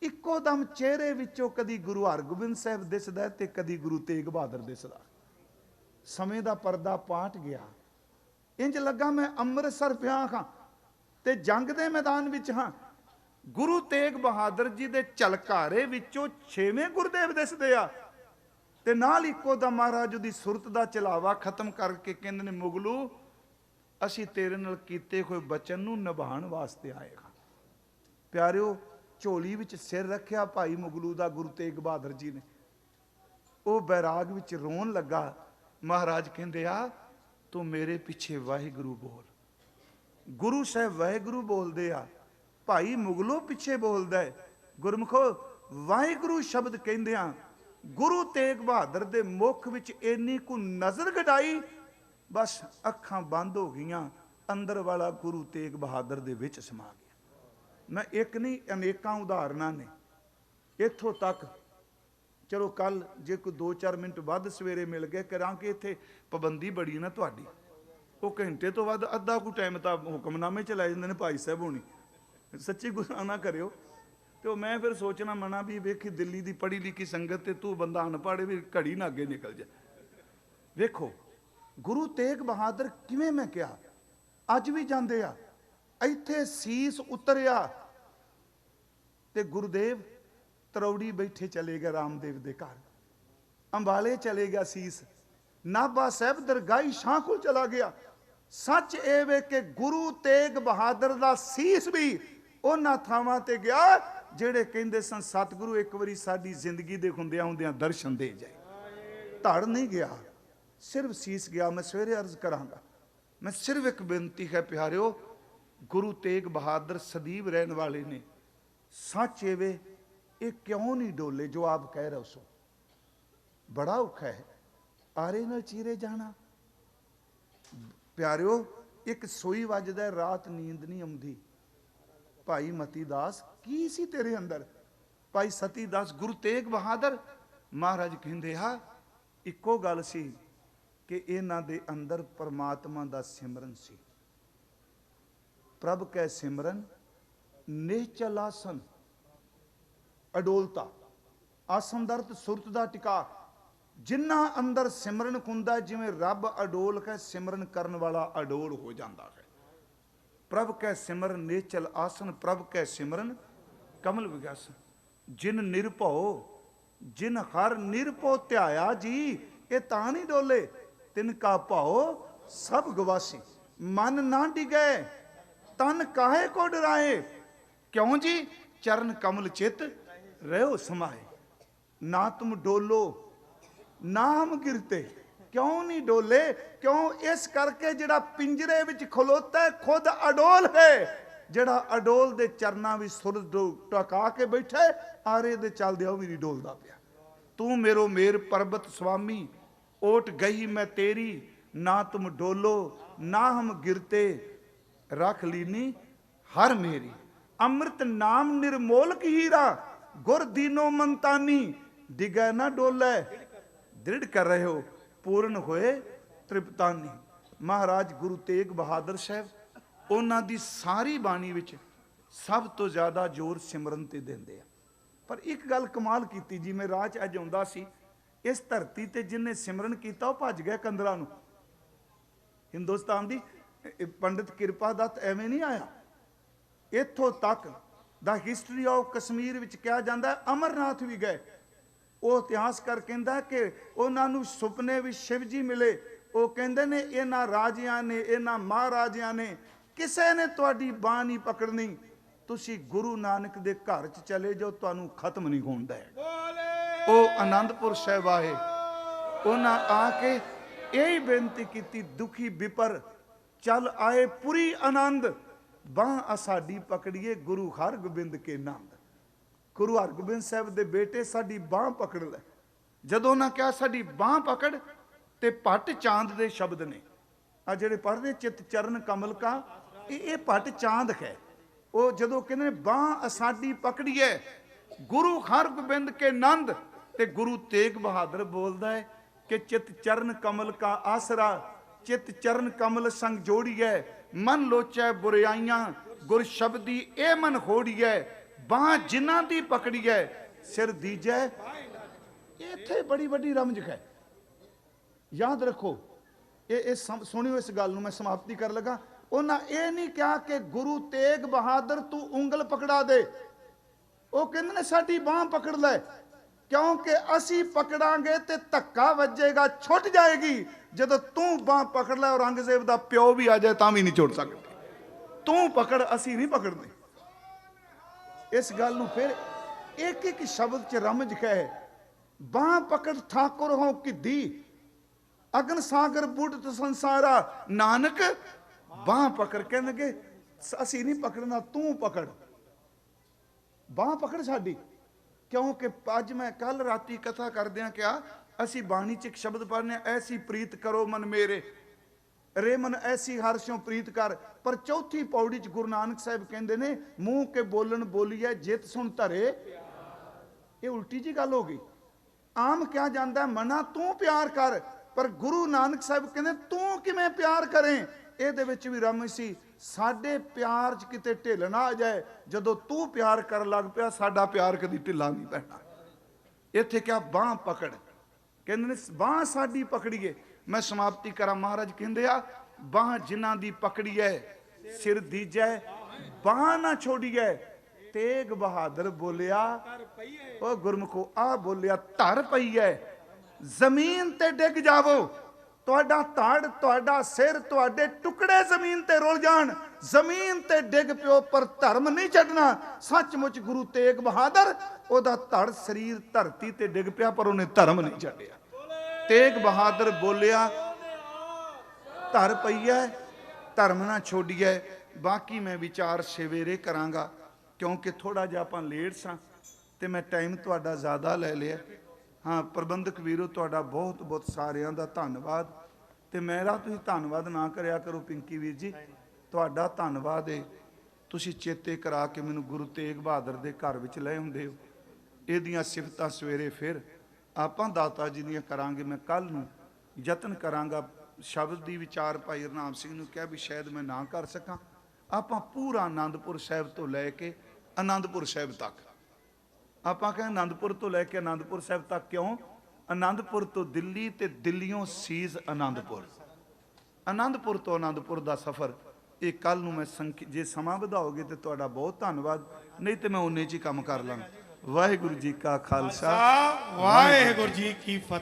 इको दम चेहरे विचों कदी गुरु हरगोबिंद साहब दिसदा ते कदी गुरु तेग बहादुर दिसदा। समय दा पर्दा पाट गया। इंज लगा मैं अमृतसर पिया हां ते जंग दे मैदान विच हां। गुरु तेग बहादुर जी दे झलकारे विचों 6वें गुरुदेव दिसदे आ ते नाल इको दा महाराज दी सुरत दा चलावा खत्म करके कहंदे ने, मुगलू असी तेरे नाल कीते कोई बचन नूं निभाण वास्ते आएगा। प्यारिओ, झोली विच सिर रखिया भाई मुगलू दा गुरु तेग बहादुर जी ने। वो बैराग विच रोन लगा। महाराज कहंदे आ, तू मेरे पिछे वाहिगुरु बोल। गुरु साहब वाहिगुरु बोलदे आ, भाई मुगलो पिछे बोलदा है। गुरमुखो वाहिगुरु शब्द कहंदे आ। गुरु तेग बहादुर दे मुख विच इन्नी को नजर गडाई, बस अखां बंद हो गईयां, अंदर वाला गुरु तेग बहादुर दे विच समा गया। मैं एक नहीं अनेकां उदाहरणां ने। इत्थों तक चलो कल जे कोई 2-4 मिनट वध सवेरे मिल गए करांगे, इत्थे पाबंदी बड़ी ना तुहाडी। वो घंटे तो वध अद्धा को टाइम तो हुक्मनामे च लै जांदे ने भाई साहब होनी। सच्ची गुस्सा ना करियो। तो मैं फिर सोचना मना भी वेखी दिल्ली की पढ़ी लिखी संगत ते तू बंदा अनपढ़ भी घड़ी ना अगे निकल जाए। वेखो गुरु तेग बहादुर किवें मैं कहा अज भी जांदे आ। इत्थे सीस उतरिया ते गुरुदेव तरौड़ी बैठे चले गए रामदेव दे घर। अंबाले चले गया सीस। नाभा साहब दरगाही शाह को चला गया। सच ए वे कि गुरु तेग बहादुर दा सीस भी उन्हां थावां ते गया जेड़े कहंदे सन सतगुरु एक बारी साडी जिंदगी दे हुंदियां हुंदियां दर्शन दे जाए। धड़ नहीं गया, सिर्फ सीस गया। मैं सवेरे अर्ज करांगा। मैं सिर्फ एक बेनती है प्यारिओ, गुरु तेग बहादुर सदीव रहने वाले ने। सच ए वे ये क्यों नहीं डोले जो आप कह रहे हो सो। बड़ा औखा है आरे नाल चीरे जाना। प्यारिओ एक सोई वजदा, रात नींद नहीं आउंदी। भाई मती दास की सी तेरे अंदर? भाई सती दास गुरु तेग बहादुर महाराज कहंदे हा इको गल सी कि इन्हां दे अंदर परमात्मा दा सिमरन सी। प्रभ कै सिमरन निश्चल आसन, अडोलता आसन दा अर्थ सुरत दा टिका। जिन्ना अंदर सिमरन हुंदा जिवें रब अडोल है, सिमरन करन वाला अडोल हो जाता है। प्रभ कै सिमरन निश्चल आसन, प्रभ कै सिमरन कमल विगासन। जिन निरभौ जिन हर निरभौ ध्याया जी, ये तां नहीं डोले तिनका भाओ सब गवासी। मन ना डिगे तन काहे को डराए, क्यों जी चरण कमल चित रहो समाए। ना तुम डोलो ना हम गिरते। क्यों नहीं डोले? क्यों? इस करके जिहड़ा पिंजरे विच खलोता है खुद अडोल है। जिहड़ा अडोल दे चरना भी सुर टका के बैठा है, आरे दे चलदे ओ भी नहीं डोलदा पिया। तू मेरो मेर पर्वत स्वामी, ओट गई मैं तेरी, ना तुम डोलो ना हम गिरते, रख लीनी हर मेरी। अमृत नाम निर्मोलक हीरा, गुर दीनो मंतानी, डिगै ना डोले दृढ़ कर रहे हो, पूर्ण होए तृप्तानी। महाराज गुरु तेग बहादुर साहब उन्हां दी सारी बाणी विच सब तो ज़्यादा जोर सिमरन ते देंदे आ। पर एक गल कमाल कीती जी, मैं राह च अज आउंदा सी, इस धरती ते जिन्हें सिमरन किया वह भज गया कंदरां नूं। हिंदुस्तान दी पंडित किरपा दत्त एवें नहीं आया। इत्थों तक द हिस्टरी ऑफ कश्मीर विच कहा जाता है अमरनाथ भी गए। वो इतिहासकार कहता कि उन्होंने सुपने भी शिव जी मिले। वो कहते ने इन्हां राजियां ने इन्हां महाराजियां ने किसी ने तुहाडी बांह नहीं पकड़नी, तुसी गुरु नानक दे घर च चले जाओ, तुहानूं खत्म नहीं होण देगा। वो आनंदपुर साहिब आए, उन्हां आके यही बेनती की, दुखी विपर चल आए पूरी आनंद, बांह साडी पकड़िए गुरु हरगोबिंद के नंद। गुरु हरगोबिंद साहब दे बेटे साडी बांह पकड़ ले। जदों ना कहा साडी बांह पकड़ ते भट्ट चांद दे शब्द ने। आ जिहड़े पढ़दे चित चरण कमल का, ये भट्ट चांद है। वो जदों कहंदे बांह साडी पकड़िए गुरु हरगोबिंद के नंद, ते गुरु तेग बहादुर बोलदा है कि चित चरण कमल का आसरा, चित चरण कमल संग जोड़िए, मन लोचै बुराइयां गुर शब्दी ए मन होड़िए, बाह जिन्हां दी पकड़िए सिर दीजै। इत्थे बड़ी वड्डी रमज है, याद रखो। ये सुनियो इस गल नूं, मैं समाप्ति कर लगा। उन्हां ये नहीं कहा कि गुरु तेग बहादुर तू उंगल पकड़ा दे, वो कहंदे ने साडी बाह पकड़ ले, क्योंकि असी पकड़ांगे ते धक्का वजेगा, छुट जाएगी। जदों तू बाह पकड़ ले, औरंगजेब दा प्यो भी आ जाए तां भी नहीं छुट सकते। तू पकड़, असी नहीं पकड़ते। इस गल नूं फिर एक एक शब्द च रमज है। बाह पकड़ ठाकुर हो किधी, अगन सागर बुढ़ संसारा, नानक बाह पकड़। कहणगे असी नहीं पकड़ना, तू पकड़, बाह पकड़ साडी। क्योंकि अज मैं कल राती कथा करदियां क्या, असी बाणी च एक शब्द पढ़ने, ऐसी प्रीत करो मन मेरे, रे मन ऐसी हर्षों प्रीत कर। पर चौथी पौड़ी च गुरु नानक साहब कहंदे ने, मूंह के बोलन बोलीए जित सुन धरे। ये उल्टी जी गल हो गई। आम क्या जाता है मना तू प्यार कर, पर गुरु नानक साहब कहंदे तू किवें प्यार करें। ਇਹਦੇ ਵਿੱਚ ਵੀ ਰਮਜ ਸੀ। ਸਾਡੇ ਪਿਆਰ 'ਚ ਕਿਤੇ ਢਿੱਲ ਨਾ ਆ ਜਾਏ। ਜਦੋਂ ਤੂੰ ਪਿਆਰ ਕਰਨ ਲੱਗ ਪਿਆ, ਸਾਡਾ ਪਿਆਰ ਕਦੀ ਢਿੱਲਾ ਨਹੀਂ ਪੈਣਾ। ਇੱਥੇ ਕਿਹਾ ਬਾਂਹ ਪਕੜ, ਕਹਿੰਦੇ ਨੇ ਬਾਂਹ ਸਾਡੀ ਪਕੜੀਏ। ਮੈਂ ਸਮਾਪਤੀ ਕਰਾਂ। ਮਹਾਰਾਜ ਕਹਿੰਦੇ ਆ, ਬਾਂਹ ਜਿਨ੍ਹਾਂ ਦੀ ਪਕੜੀਏ ਸਿਰ ਦੀਜੈ, ਬਾਂਹ ਨਾ ਛੋੜੀਏ। ਤੇਗ ਬਹਾਦਰ ਬੋਲਿਆ, ਉਹ ਗੁਰਮੁਖੋ ਆ ਬੋਲਿਆ, ਧਰ ਪਈਏ ਜ਼ਮੀਨ ਤੇ ਡਿੱਗ ਜਾਵੋ। ਤੁਹਾਡਾ ਧੜ, ਤੁਹਾਡਾ ਸਿਰ, ਤੁਹਾਡੇ ਟੁਕੜੇ ਜ਼ਮੀਨ ਤੇ ਰੁਲ ਜਾਣ, ਜ਼ਮੀਨ ਤੇ ਡਿੱਗ ਪਿਓ, ਪਰ ਧਰਮ ਨਹੀਂ ਛੱਡਣਾ। ਸੱਚਮੁੱਚ ਗੁਰੂ ਤੇਗ ਬਹਾਦਰ, ਉਹਦਾ ਧੜ ਸਰੀਰ ਧਰਤੀ ਤੇ ਡਿੱਗ ਪਿਆ, ਪਰ ਉਹਨੇ ਧਰਮ ਨਹੀਂ ਛੱਡਿਆ। ਤੇਗ ਬਹਾਦਰ ਬੋਲਿਆ, ਧਰ ਪਈਐ ਧਰਮ ਨਾ ਛੋਡੀਐ। ਬਾਕੀ ਮੈਂ ਵਿਚਾਰ ਸਵੇਰੇ ਕਰਾਂਗਾ, ਕਿਉਂਕਿ ਥੋੜਾ ਜਿਹਾ ਆਪਾਂ ਲੇਟ ਸਾਂ ਤੇ ਮੈਂ ਟਾਈਮ ਤੁਹਾਡਾ ਜ਼ਿਆਦਾ ਲੈ ਲਿਆ। हाँ प्रबंधक वीरो तुहाडा बहुत बहुत सारिਆਂ ਦਾ ਧੰਨਵਾਦ। ਤੇ ਮੇਰਾ ਤੁਸੀਂ ਧੰਨਵਾਦ ਨਾ ਕਰਿਆ ਕਰੋ ਪਿੰਕੀ ਵੀਰ ਜੀ, ਤੁਹਾਡਾ ਧੰਨਵਾਦ ਹੈ। ਤੁਸੀਂ ਚੇਤੇ ਕਰਾ ਕੇ ਮੈਨੂੰ ਗੁਰੂ ਤੇਗ ਬਹਾਦਰ ਦੇ ਘਰ ਵਿੱਚ ਲੈ ਹੁੰਦੇ ਹੋ। ਇਹਦੀਆਂ ਸਿਫਤਾਂ ਸਵੇਰੇ ਫਿਰ ਆਪਾਂ ਦਾਤਾ ਜੀ ਦੀਆਂ ਕਰਾਂਗੇ। ਮੈਂ ਕੱਲ ਨੂੰ ਯਤਨ ਕਰਾਂਗਾ। ਸ਼ਬਦ ਦੀ ਵਿਚਾਰ ਭਾਈ ਹਰਨਾਮ ਸਿੰਘ ਨੂੰ ਕਿਹਾ ਵੀ ਸ਼ਾਇਦ ਮੈਂ ਨਾ ਕਰ ਸਕਾਂ। ਆਪਾਂ ਪੂਰਾ ਆਨੰਦਪੁਰ ਸਾਹਿਬ ਤੋਂ ਲੈ ਕੇ ਆਨੰਦਪੁਰ ਸਾਹਿਬ ਤੱਕ, ਆਪਾਂ ਕਹਿੰਦੇ ਆਨੰਦਪੁਰ ਤੋਂ ਲੈ ਕੇ ਆਨੰਦਪੁਰ ਸਾਹਿਬ ਤੱਕ। ਕਿਉਂ? ਆਨੰਦਪੁਰ ਤੋਂ ਦਿੱਲੀ ਤੇ ਦਿੱਲੀੋਂ ਸੀਜ਼ ਆਨੰਦਪੁਰ, ਆਨੰਦਪੁਰ ਤੋਂ ਆਨੰਦਪੁਰ ਦਾ ਸਫ਼ਰ। ਇਹ ਕੱਲ ਨੂੰ ਮੈਂ ਜੇ ਸਮਾਂ ਵਧਾਓਗੇ ਤੇ ਤੁਹਾਡਾ ਬਹੁਤ ਧੰਨਵਾਦ, ਨਹੀਂ ਤੇ ਮੈਂ ਉਨੇ 'ਚ ਹੀ ਕੰਮ ਕਰ ਲਾਂਗਾ। ਵਾਹਿਗੁਰੂ ਜੀ ਕਾ ਖਾਲਸਾ, ਵਾਹਿਗੁਰੂ ਜੀ ਕੀ ਫਤਿਹ।